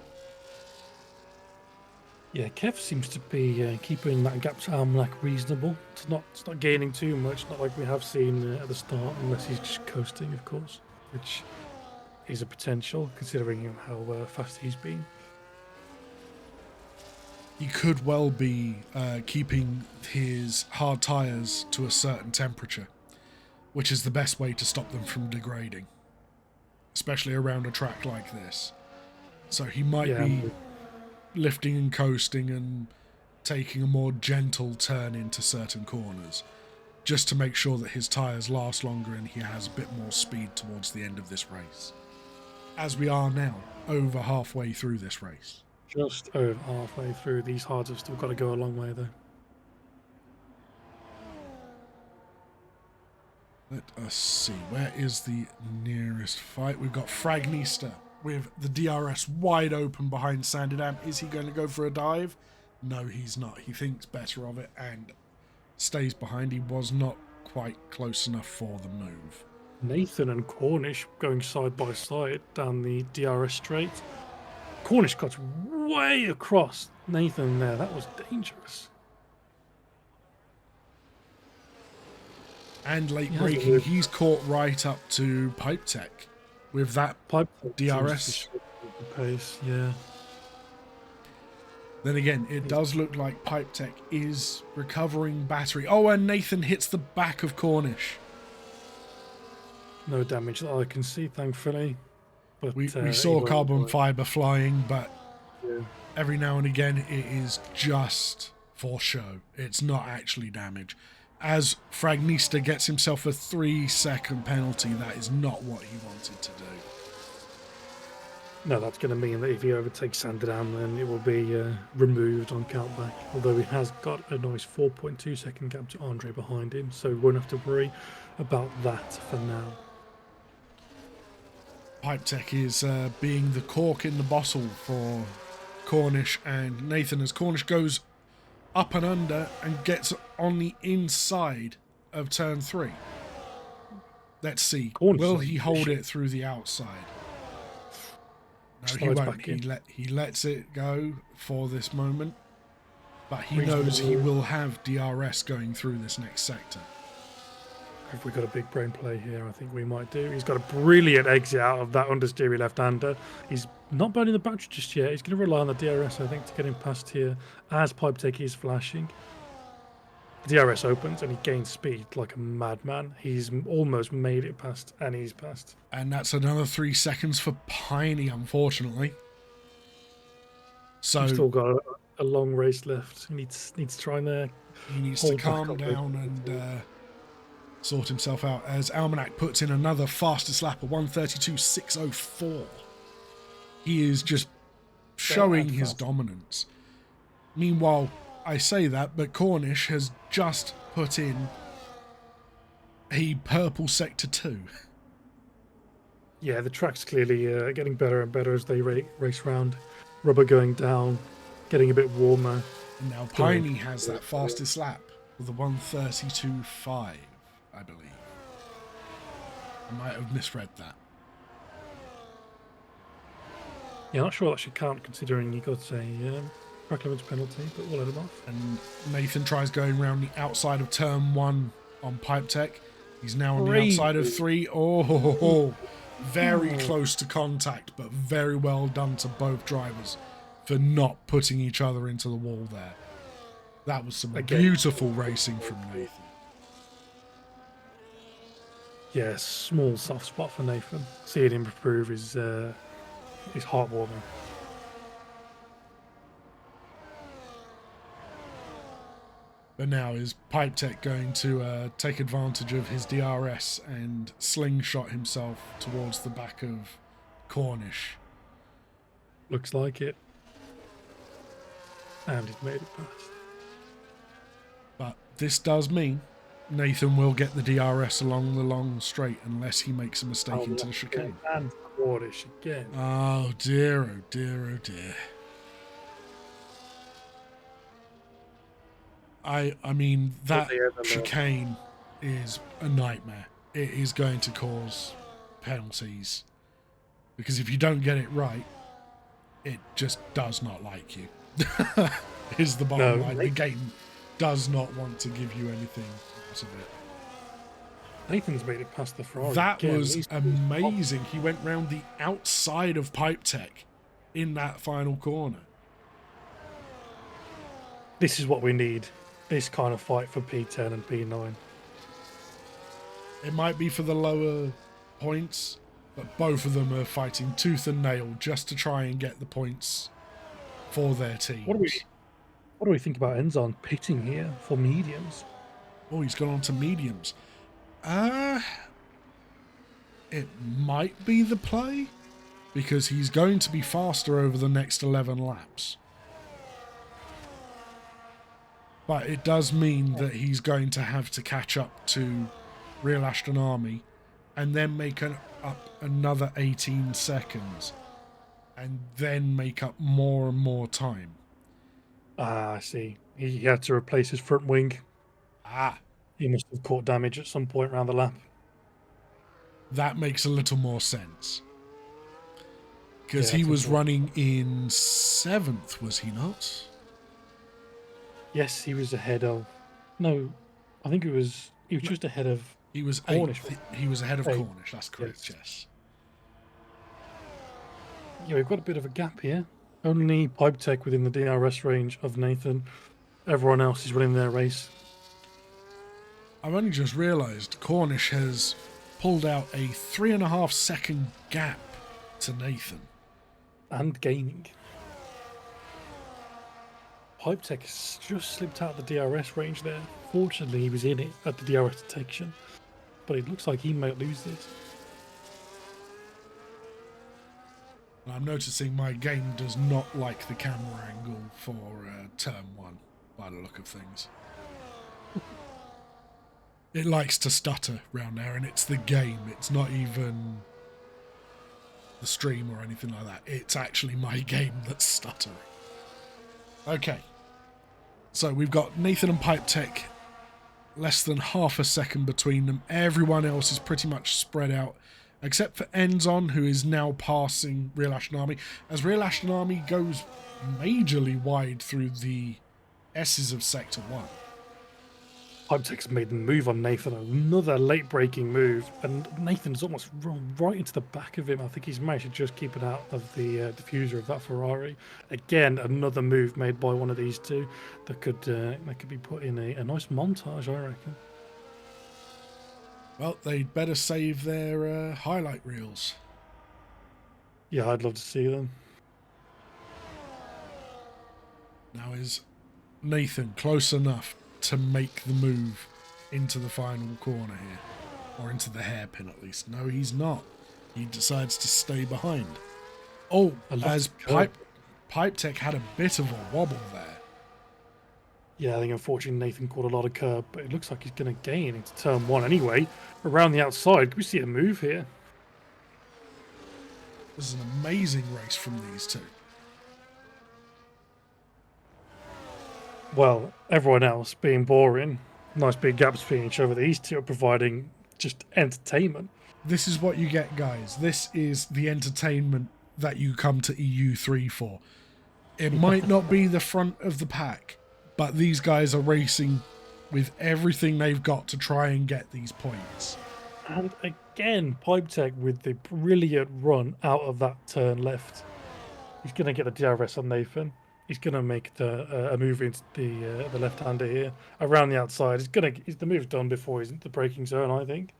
Yeah, Kev seems to be keeping that gap to Almanac reasonable. It's not gaining too much, not like we have seen at the start, unless he's just coasting, of course, which is a potential considering how fast he's been. He could well be keeping his hard tyres to a certain temperature, which is the best way to stop them from degrading, especially around a track like this. So he might be lifting and coasting and taking a more gentle turn into certain corners, just to make sure that his tyres last longer and he has a bit more speed towards the end of this race. As we are now, over halfway through this race. Just over halfway through. These hards have still got to go a long way, though. Let us see. Where is the nearest fight? We've got Fragnista with the DRS wide open behind Sanderdam. Is he going to go for a dive? No, he's not. He thinks better of it and stays behind. He was not quite close enough for the move. Nathan and Cornish going side by side down the DRS straight. Cornish got way across Nathan there. That was dangerous. And late braking, he's caught right up to Pipetech. with that Pipe DRS. the pace, yeah. Then again, it does look like Pipe Tech is recovering battery. Oh, and Nathan hits the back of Cornish. No damage that I can see, thankfully. But We saw carbon fiber flying, but yeah. every now and again it is just for show. It's not actually damage. As Fragnista gets himself a 3-second penalty, that is not what he wanted to do. No, that's going to mean that if he overtakes Sandown, then it will be removed on countback. Although he has got a nice 4.2 second gap to Andre behind him, so we won't have to worry about that for now. Pipe Tech is being the cork in the bottle for Cornish and Nathan, as Cornish goes up and under and gets on the inside of turn 3. Let's see. Cornish, will he hold it through the outside? No, he won't. He lets it go for this moment, but he knows he will have DRS going through this next sector. If we've got a big brain play here, I think we might do. He's got a brilliant exit out of that understeery left-hander. He's not burning the battery just yet. He's going to rely on the DRS, I think, to get him past here as Pipe Tech is flashing. The DRS opens and he gains speed like a madman. He's almost made it past, and he's passed. And that's another 3 seconds for Piney, unfortunately. So he's still got a long race left. He needs to try and he needs to calm down and sort himself out, as Almanac puts in another fastest lap of 1:32.604. He is just showing his dominance. Meanwhile, I say that, but Cornish has just put in a purple sector 2. Yeah, the track's clearly getting better and better as they race round. Rubber going down, getting a bit warmer. And now Piney has that fastest lap with a 1:32.5, I believe. I might have misread that. Yeah, not sure that should count considering he got a track limits penalty, but we'll let him off. And Nathan tries going around the outside of turn 1 on Pipe Tech. He's now on the outside of 3. Oh, very close to contact, but very well done to both drivers for not putting each other into the wall there. That was some beautiful racing from Nathan. Yeah, small soft spot for Nathan. Seeing him improve is heartwarming. But now is Pipe Tech going to take advantage of his DRS and slingshot himself towards the back of Cornish? Looks like it. And he's made it past. But this does mean Nathan will get the DRS along the long straight unless he makes a mistake into the chicane. And Cornish again. Oh dear, oh dear, oh dear. I mean, that chicane is a nightmare. It is going to cause penalties. Because if you don't get it right, it just does not like you. Is the bottom line. The game does not want to give you anything out of it. Nathan's made it past the Ferrari. That was amazing. He went round the outside of Pipe Tech in that final corner. This is what we need. This kind of fight for P10 and P9. It might be for the lower points, but both of them are fighting tooth and nail just to try and get the points for their teams. What do we think about Enzon pitting here for mediums? Oh, he's gone on to mediums. It might be the play, because he's going to be faster over the next 11 laps. But it does mean that he's going to have to catch up to Real Ashton Army and then make up another 18 seconds and then make up more and more time. I see. He had to replace his front wing. He must have caught damage at some point around the lap. That makes a little more sense. Because he was running in 7th, was he not? Yes, he was ahead of... No, I think he was just ahead of He was Cornish. He was ahead of Cornish, that's correct, yes. Yeah, we've got a bit of a gap here. Only Pipe Tech within the DRS range of Nathan. Everyone else is running their race. I've only just realised Cornish has pulled out a 3.5 second gap to Nathan. And gaining. Pipe Tech has just slipped out the DRS range there. Fortunately, he was in it at the DRS detection. But it looks like he might lose this. I'm noticing my game does not like the camera angle for turn 1, by the look of things. It likes to stutter round there, and it's the game. It's not even the stream or anything like that. It's actually my game that's stuttering. Okay. So we've got Nathan and Pipe Tech, less than half a second between them. Everyone else is pretty much spread out, except for Enzon, who is now passing Real Ashnami, as Real Ashnami goes majorly wide through the S's of Sector 1. Pipe Tech's made a move on Nathan, another late breaking move, and Nathan's almost run right into the back of him. I think he's managed to just keep it out of the diffuser of that Ferrari. Again, another move made by one of these two that could be put in a nice montage, I reckon. Well, they'd better save their highlight reels. Yeah, I'd love to see them. Now is Nathan close enough to make the move into the final corner here? Or into the hairpin at least? No, he's not. He decides to stay behind. Oh, as Pipe Tech had a bit of a wobble there. Yeah, I think unfortunately Nathan caught a lot of curb, but it looks like he's going to gain into turn 1 anyway. Around the outside, can we see a move here? This is an amazing race from these two. Well, everyone else being boring, nice big gaps between each other. These two are providing just entertainment. This is what you get, guys. This is the entertainment that you come to EU3 for. It might not be the front of the pack, but these guys are racing with everything they've got to try and get these points. And again, Pipe Tech with the brilliant run out of that turn left. He's going to get the DRS on Nathan. He's going to make a move into the left-hander here around the outside. The move's done before he's into the braking zone, I think.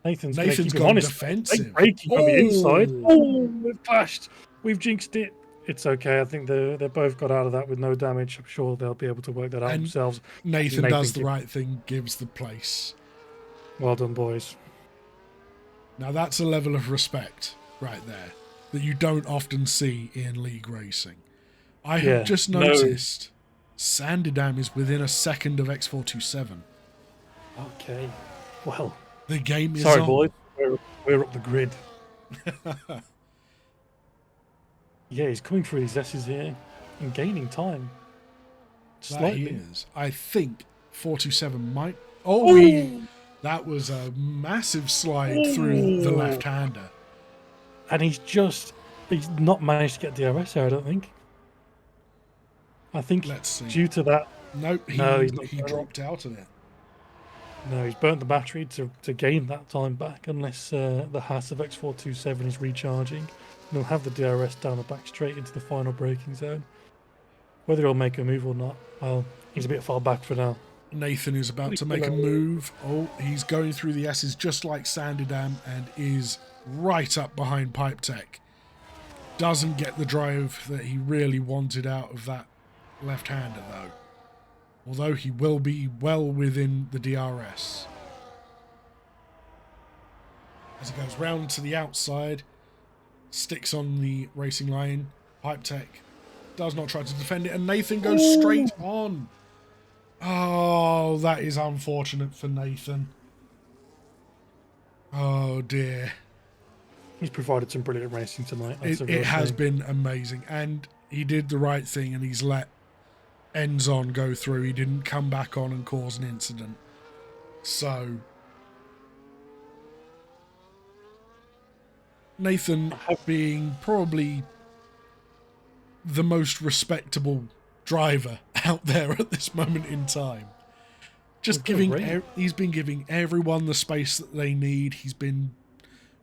Nathan's gone defensive. Braking on the inside. Oh, we've clashed. We've jinxed it. It's okay. I think they both got out of that with no damage. I'm sure they'll be able to work that out themselves. Nathan does the right thing, gives the place. Well done, boys. Now that's a level of respect right there that you don't often see in league racing. I have just noticed Sandidam is within a second of X427. Okay. Well, the game is sorry, on. boys. We're up the grid. Yeah, he's coming through these S's here and gaining time. Slightly. That he is. I think 427 might... That was a massive slide through the left-hander. And he's not managed to get DRS there, I don't think. I think Let's see. Due to that... Nope, he dropped out of it. No, he's burnt the battery to gain that time back, unless the Haas of X427 is recharging. And he'll have the DRS down the back straight into the final braking zone. Whether he'll make a move or not, well, he's a bit far back for now. Nathan is about to make a move. Oh, he's going through the S's just like Sandidam and is right up behind Pipe Tech. Doesn't get the drive that he really wanted out of that left-hander though. Although he will be well within the DRS. As he goes round to the outside, sticks on the racing line. Pipe Tech does not try to defend it, and Nathan goes straight on. Oh, that is unfortunate for Nathan. Oh dear. He's provided some brilliant racing tonight. It has been amazing, and he did the right thing, and he's let Enzon go through. He didn't come back on and cause an incident. So Nathan being probably the most respectable driver out there at this moment in time. Just he's been giving everyone the space that they need. He's been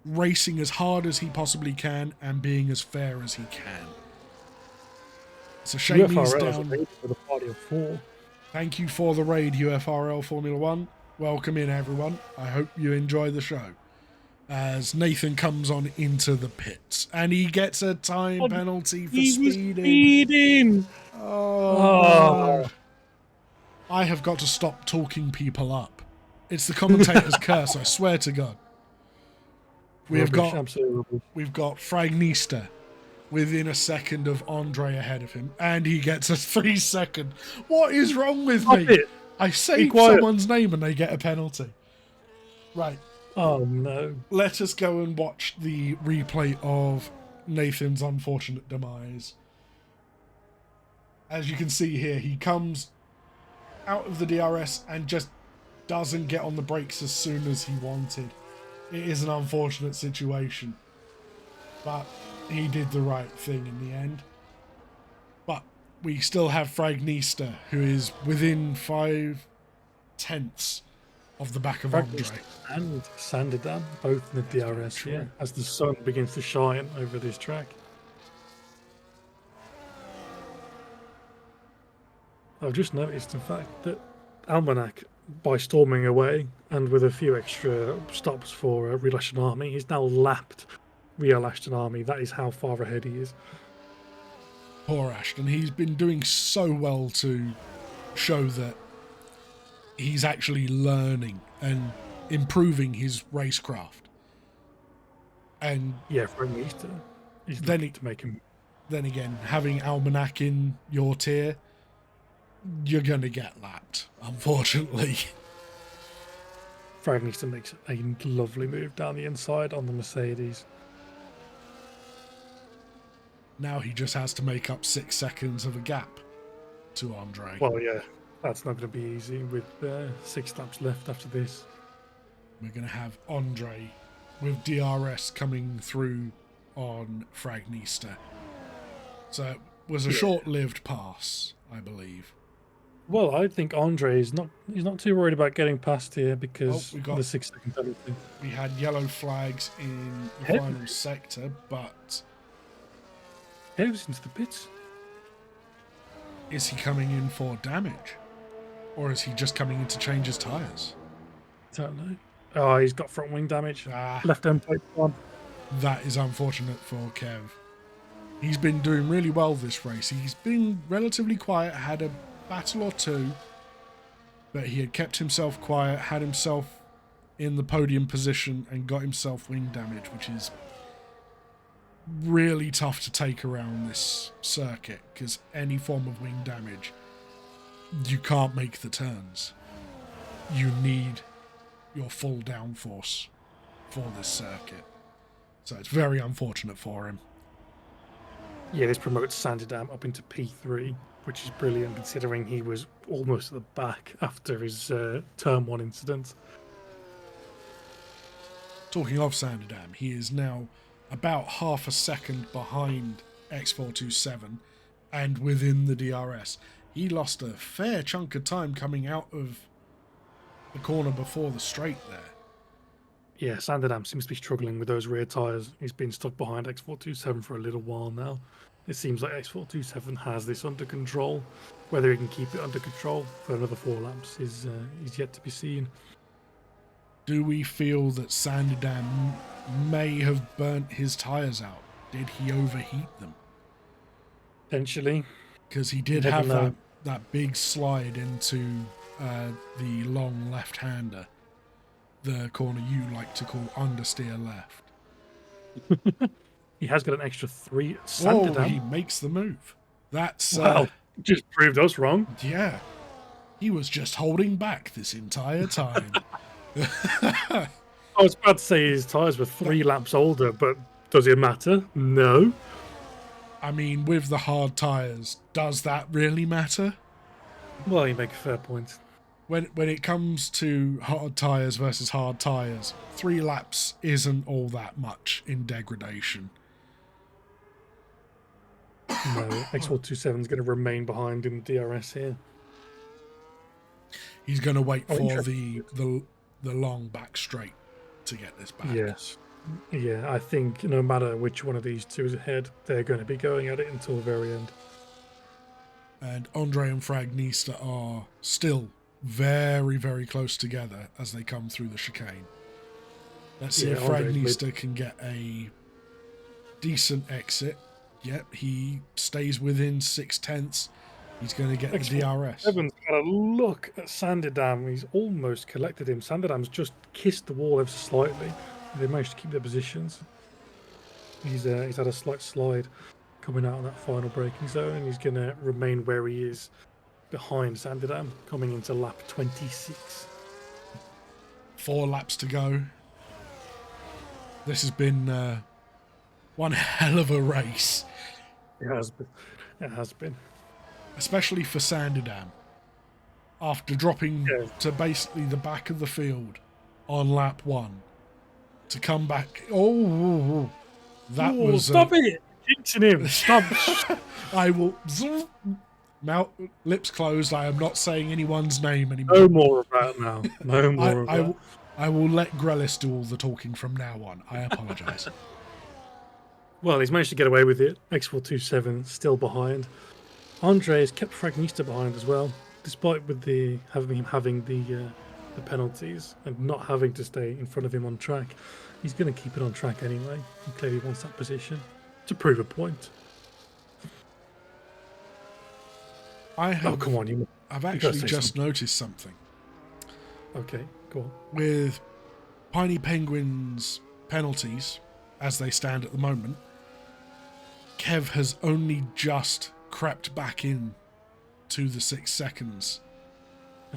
racing as hard as he possibly can and being as fair as he can. It's a shame he's down. With a party of 4. Thank you for the raid, UFRL Formula One. Welcome in, everyone. I hope you enjoy the show. As Nathan comes on into the pits, and he gets a time penalty for speeding. Oh. No. I have got to stop talking people up. It's the commentator's curse, I swear to God. We've got Fragnista within a second of Andre ahead of him, and he gets a 3-second. What is wrong with me? I say someone's name and they get a penalty. Right. Oh no. Let us go and watch the replay of Nathan's unfortunate demise. As you can see here, he comes out of the DRS and just doesn't get on the brakes as soon as he wanted. It is an unfortunate situation, but he did the right thing in the end. But we still have Fragnista, who is within 5/10 of the back of Andre. And Sanderdam, both in the DRS here, as the sun begins to shine over this track. I've just noticed, in fact, that Almanac, by storming away and with a few extra stops for Real Ashton Army, he's now lapped Real Ashton Army. That is how far ahead he is. Poor Ashton. He's been doing so well to show that he's actually learning and improving his racecraft. And yeah, for me, he's then to make him. Then again, having Almanac in your tier, you're going to get lapped, unfortunately. Fragnista makes a lovely move down the inside on the Mercedes. Now he just has to make up 6 seconds of a gap to Andre. Well, yeah, that's not going to be easy with 6 laps left after this. We're going to have Andre with DRS coming through on Fragnista. So it was a short-lived pass, I believe. Well, I think Andre is he's not too worried about getting past here because of the 6 second penalty. We had yellow flags in the final sector, but he was into the pits. Is he coming in for damage? Or is he just coming in to change his tyres? Don't know. Oh, he's got front wing damage. Left end plate one. That is unfortunate for Kev. He's been doing really well this race. He's been relatively quiet, had a battle or two, but he had kept himself quiet, had himself in the podium position and got himself wing damage, which is really tough to take around this circuit because any form of wing damage, you can't make the turns. You need your full downforce for this circuit. So it's very unfortunate for him. Yeah, this promotes Sanderdam up into P3, which is brilliant considering he was almost at the back after his Turn 1 incident. Talking of Sanderdam, he is now about half a second behind X427 and within the DRS. He lost a fair chunk of time coming out of the corner before the straight there. Yeah, Sanderdam seems to be struggling with those rear tyres. He's been stuck behind X427 for a little while now. It seems like X427 has this under control. Whether he can keep it under control for another 4 laps is yet to be seen. Do we feel that Sanderdam may have burnt his tyres out? Did he overheat them? Potentially. Because he did have that big slide into the long left-hander. The corner you like to call understeer left. He has got an extra 3. Oh, he makes the move. That's just proved us wrong. Yeah, he was just holding back this entire time. I was about to say his tyres were 3 laps older, but does it matter? No. I mean, with the hard tyres, does that really matter? Well, you make a fair point. When it comes to hard tyres versus hard tyres, 3 laps isn't all that much in degradation. No, X427 is going to remain behind in the DRS here. He's going to wait for the long back straight to get this back. Yes. Yeah, I think no matter which one of these two is ahead, they're going to be going at it until the very end. And Andre and Fragnista are still very, very close together as they come through the chicane. Let's see if Fragnista can get a decent exit. Yep, he stays within 6/10. He's going to get the DRS. Evans got a look at Sanderdam. He's almost collected him. Sanderdam's just kissed the wall ever so slightly. They managed to keep their positions. He's had a slight slide coming out of that final braking zone, and he's going to remain where he is behind Sanderdam coming into lap 26. 4 laps to go. This has been one hell of a race. It has been. It has been. Especially for Sanderdam. After dropping to basically the back of the field on lap 1. To come back. Oh, that was... Stop it! Jinxing him! Stop! I will... Mouth, lips closed. I am not saying anyone's name anymore. No more of that now. No more of that. I will let Grelis do all the talking from now on. I apologise. Well, he's managed to get away with it. X427 still behind. Andre has kept Fragnista behind as well, despite with having the penalties and not having to stay in front of him on track. He's going to keep it on track anyway. He clearly wants that position to prove a point. Come on! I've actually just noticed something. Okay, go on. With Piney Penguin's penalties, as they stand at the moment, Kev has only just crept back in to the 6 seconds.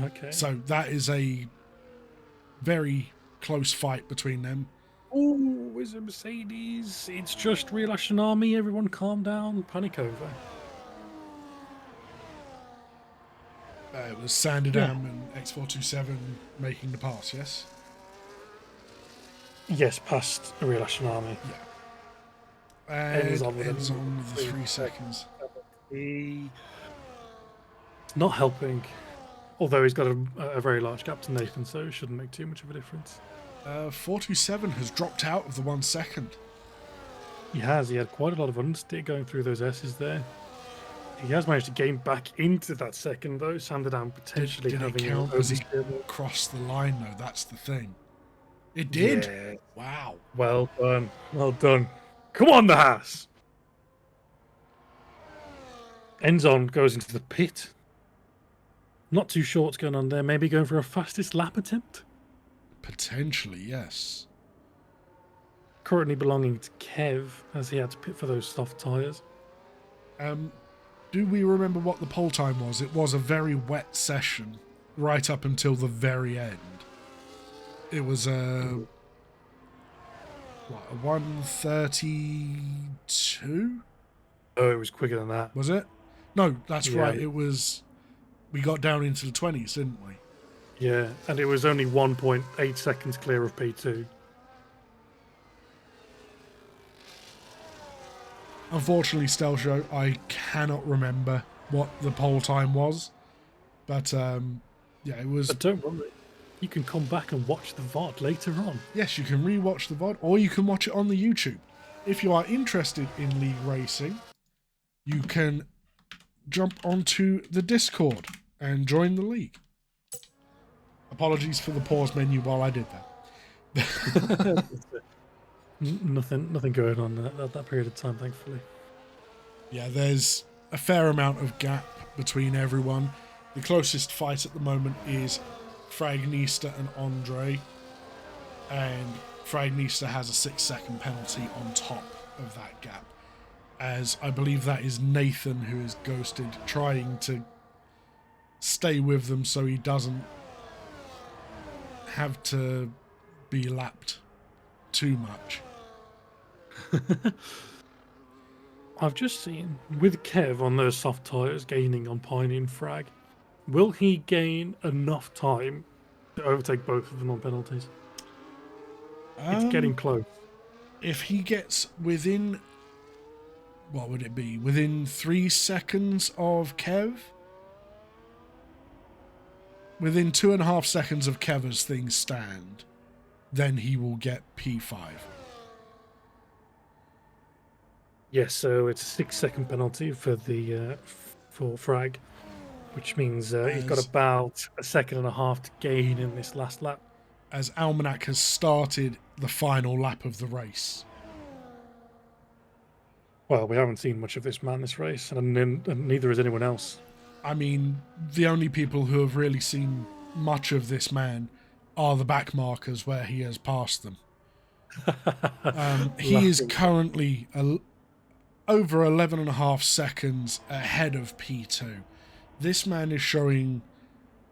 Okay. So that is a very close fight between them. Oh, is it Mercedes? It's just Real Ashen Army. Everyone calm down. Panic over. It was Sanderdam and X427 making the pass, yes? Yes, past Real Ashen Army. Yeah. And ends on with the 3 seconds. Not helping. Although he's got a very large gap to Nathan, so it shouldn't make too much of a difference. 427 has dropped out of the 1 second. He has. He had quite a lot of understeer going through those S's there. He has managed to gain back into that second, though. Sanderdam potentially did having it count as he crossed the line, though? That's the thing. It did? Yeah. Wow. Well done. Well done. Come on, the Haas! Enzon goes into the pit. Not too sure what's going on there. Maybe going for a fastest lap attempt? Potentially, yes. Currently belonging to Kev, as he had to pit for those soft tyres. Do we remember what the pole time was? It was a very wet session, right up until the very end. It was a 1:32? Oh, it was quicker than that. Was it? No, that's right. It was... We got down into the 20s, didn't we? Yeah, and it was only 1.8 seconds clear of P2. Unfortunately, Stelzio, I cannot remember what the pole time was. But, yeah, it was... But don't worry. You can come back and watch the VOD later on. Yes, you can re-watch the VOD, or you can watch it on the YouTube. If you are interested in league racing, you can jump onto the Discord and join the league. Apologies for the pause menu while I did that. Nothing going on at that period of time, thankfully. Yeah, there's a fair amount of gap between everyone. The closest fight at the moment is Fragnista and Andre, and Fragnista has a 6-second penalty on top of that gap, as I believe that is Nathan who is ghosted, trying to stay with them so he doesn't have to be lapped too much. I've just seen, with Kev on those soft tyres gaining on Piney and Frag, will he gain enough time to overtake both of them on penalties? It's getting close. If he gets within, what would it be? Within 3 seconds of Kev? Within 2.5 seconds of Kev as things stand, then he will get P5. Yes, so it's a 6-second penalty for the for Frag, which means he's got As- about a second and a half to gain in this last lap. as Almanac has started the final lap of the race. Well, we haven't seen much of this man this race, and neither has anyone else. I mean, the only people who have really seen much of this man are the back markers where he has passed them. He is currently over 11.5 seconds ahead of P2. This man is showing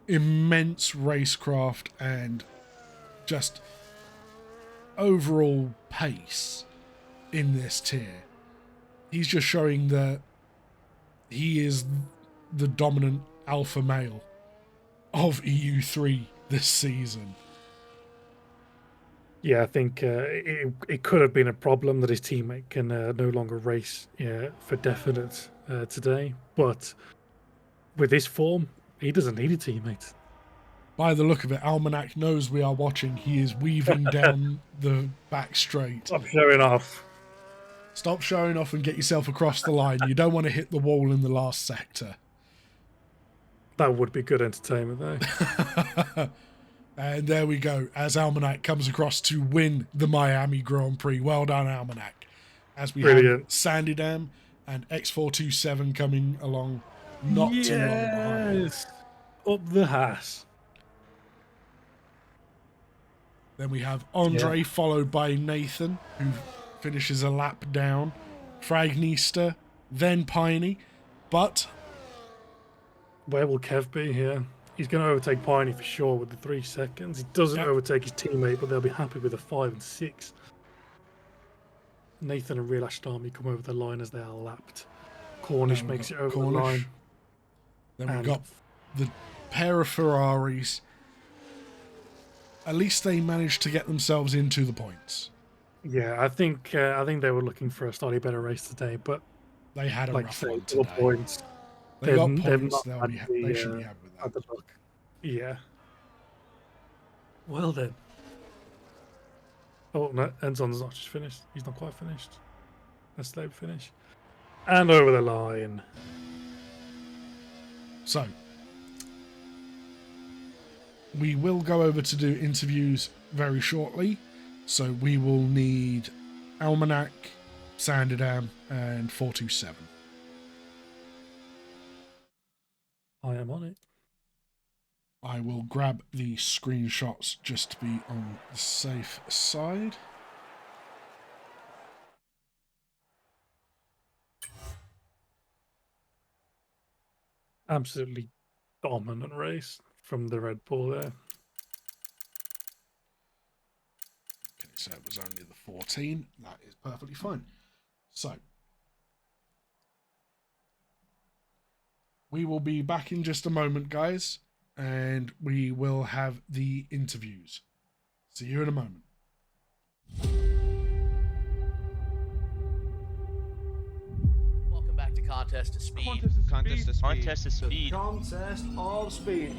immense racecraft and just overall pace in this tier. He's just showing that he is the dominant alpha male of EU3 this season. Yeah, I think it could have been a problem that his teammate can no longer race for definite today. But with his form, he doesn't need a teammate. By the look of it, Almanac knows we are watching. He is weaving down the back straight. Stop showing off. Stop showing off and get yourself across the line. You don't want to hit the wall in the last sector. That would be good entertainment, though. And there we go, as Almanac comes across to win the Miami Grand Prix. Well done, Almanac. As we have Sandy Dam and X427 coming along not too long behind. Up the Haas. Then we have Andre, followed by Nathan, who finishes a lap down. Fragnista, then Piney. But where will Kev be here? He's going to overtake Piney for sure with the 3 seconds. He doesn't overtake his teammate, but they'll be happy with a 5 and 6. Nathan and Real Ashtami come over the line as they are lapped. Cornish makes it over the line. Then we've got the pair of Ferraris. At least they managed to get themselves into the points. Yeah, I think they were looking for a slightly better race today, but they had a rough one today. Points. They got points. They should be happy with that. Yeah. Well then. Oh no, Enzon's not just finished. He's not quite finished. A slow finish. And over the line. So we will go over to do interviews very shortly. So we will need Almanac, Sanderdam, and 427. I am on it. I will grab the screenshots just to be on the safe side. Absolutely dominant race from the Red Bull there. Okay, so it was only the 14. That is perfectly fine. So we will be back in just a moment, guys, and we will have the interviews. See you in a moment. Welcome back to Contest to Speed. Contest to speed. Contest of speed. Contest of speed.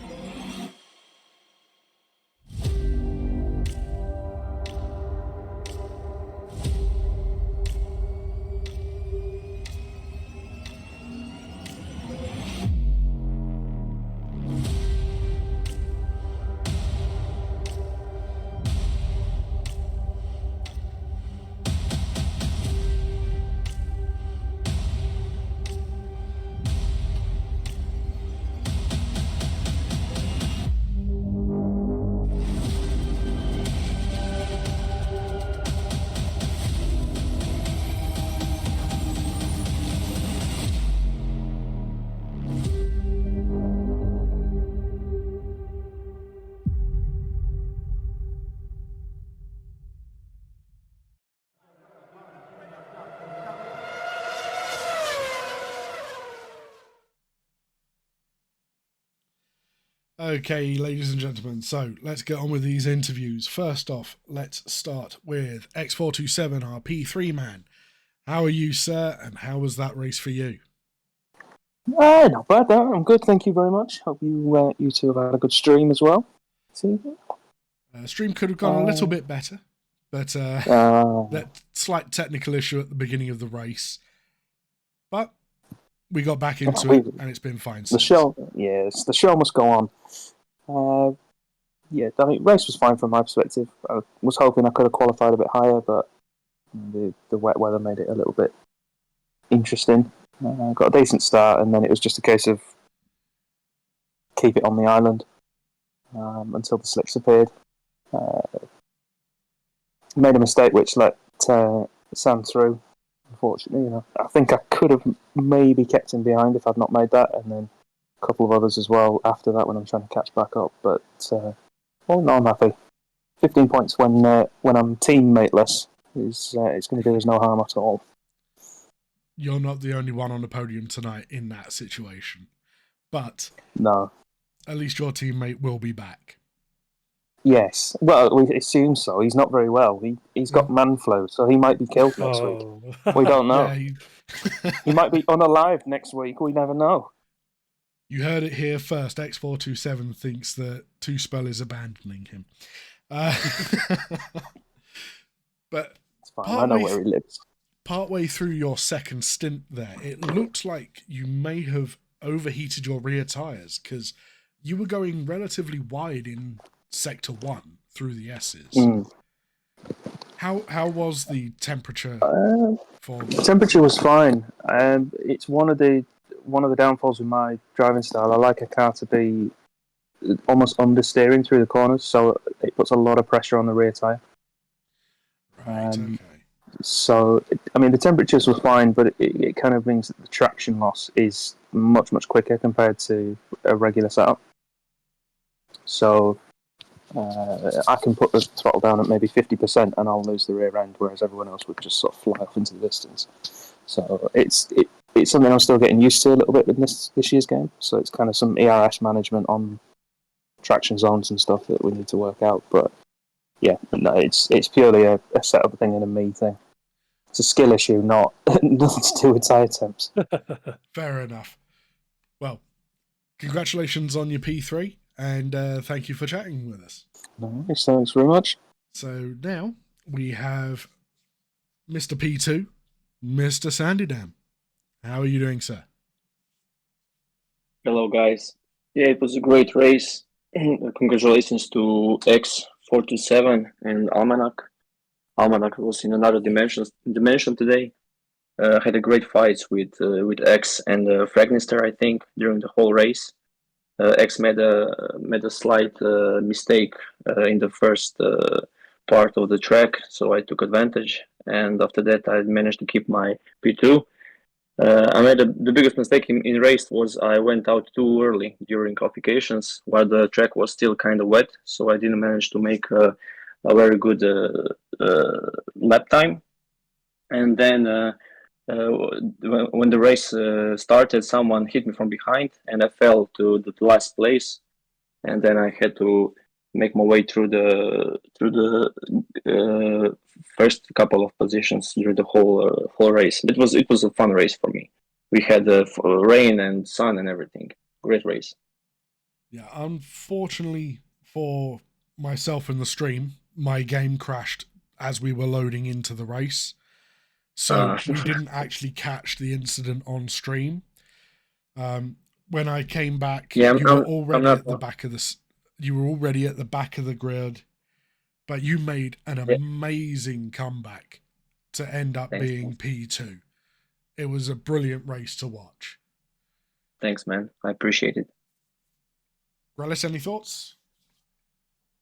Okay, ladies and gentlemen, so let's get on with these interviews. First off, let's start with X427, our P3 man. How are you, sir, and how was that race for you? Not bad, though. I'm good, thank you very much. Hope you two have had a good stream as well. See? Stream could have gone a little bit better, but that slight technical issue at the beginning of the race But we got back into we- it, and it's been fine The since. show, yes, the show must go on. Yeah, I mean, race was fine from my perspective. I was hoping I could have qualified a bit higher, but the wet weather made it a little bit interesting. Got a decent start, and then it was just a case of keep it on the island until the slicks appeared. Made a mistake which let Sam through. Unfortunately, I think I could have maybe kept him behind if I'd not made that, and then a couple of others as well after that when I'm trying to catch back up. But well, no, I'm happy. 15 points when I'm teammateless is it's going to do us no harm at all. You're not the only one on the podium tonight in that situation, but No. at least your teammate will be back. Yes. Well, we assume so. He's not very well. He's got man flu, so he might be killed next week. We don't know. Yeah, He might be unalived next week. We never know. You heard it here first. X427 thinks that Two Spell is abandoning him. But It's fine. I know where he lives. Partway through your second stint there, it looked like you may have overheated your rear tyres because you were going relatively wide in Sector 1 through the S's. Mm. How was the temperature for The temperature was fine. It's one of the downfalls with my driving style. I like a car to be almost understeering through the corners, so it puts a lot of pressure on the rear tyre. Right, okay. So, I mean, the temperatures were fine, but it kind of means that the traction loss is much, much quicker compared to a regular setup. So, I can put the throttle down at maybe 50% and I'll lose the rear end, whereas everyone else would just sort of fly off into the distance. So, it's something I'm still getting used to a little bit with this year's game. So, it's kind of some ERS management on traction zones and stuff that we need to work out. But yeah, no, it's purely a setup thing and a me thing. It's a skill issue, not nothing to do with tyre temps. Fair enough. Well, congratulations on your P3, and thank you for chatting with us. Nice, thanks very much. So now we have Mr. P2, Mr. Sandy Dam. How are you doing, sir? Hello, guys. Yeah, it was a great race. Congratulations to X427 and Almanac. Almanac was in another dimension today. Had a great fights with X and Fragnister, I think, during the whole race. X made a slight mistake in the first part of the track, so I took advantage. And after that, I managed to keep my P2. I made the biggest mistake in race was I went out too early during qualifications while the track was still kind of wet, so I didn't manage to make a very good lap time. And then when the race started, someone hit me from behind and I fell to the last place. And then I had to make my way through the first couple of positions during the whole race. It was a fun race for me. We had rain and sun and everything. Great race. Yeah, unfortunately for myself in the stream, my game crashed as we were loading into the race. So we didn't actually catch the incident on stream. When I came back, you were already at the back of the grid, but you made an amazing comeback to end up being P2. It was a brilliant race to watch. Thanks, man. I appreciate it. Relis, any thoughts?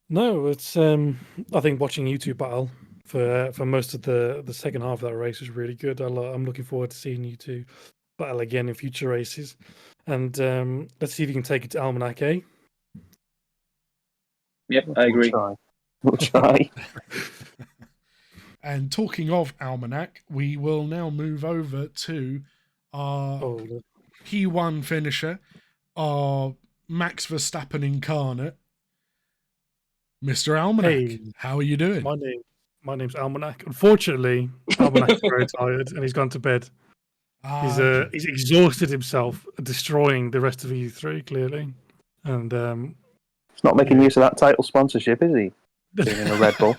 No, it's I think watching you two battle for most of the second half of that race was really good. I'm looking forward to seeing you two battle again in future races. And let's see if you can take it to Almanac, eh? Yep, I agree. We'll try. And talking of Almanac, we will now move over to our P1 finisher, our Max Verstappen incarnate, Mr. Almanac. Hey, how are you doing? My name's Almanac. Unfortunately, Almanac is very tired and he's gone to bed. He's exhausted himself, destroying the rest of EU3 clearly, and he's not making use of that title sponsorship, is he? Being in a Red Bull.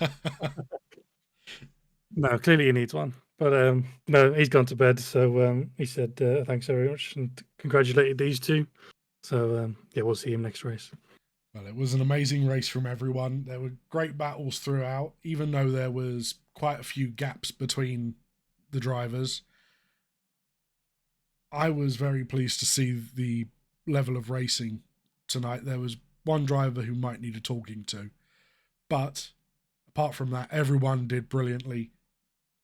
No, clearly he needs one. But no, he's gone to bed. So he said thanks very much and congratulated these two. So yeah, we'll see him next race. Well, it was an amazing race from everyone. There were great battles throughout, even though there was quite a few gaps between the drivers. I was very pleased to see the level of racing tonight. There was one driver who might need a talking to, but apart from that, everyone did brilliantly.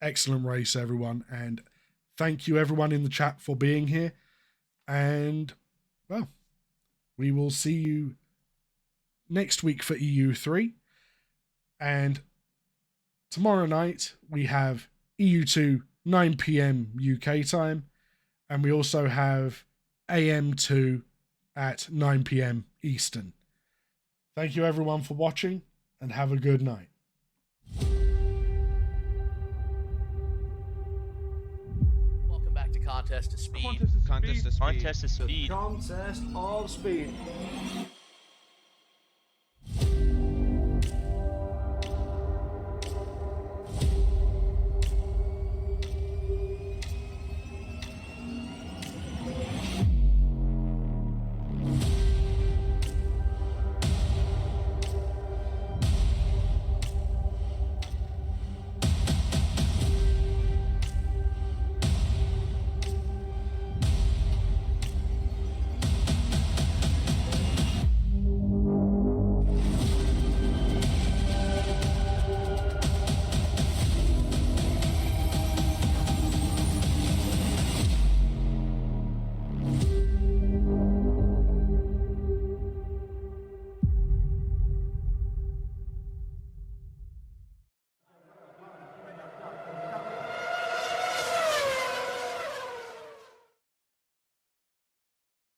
Excellent race, everyone, and thank you everyone in the chat for being here. And well, we will see you next week for EU3, and tomorrow night we have EU2 9 p.m. UK time, and we also have AM2 at 9 p.m. Eastern. Thank you everyone for watching, and have a good night. Welcome back to Contest to Speed. Contest to speed. Contest to Speed. Contest of speed.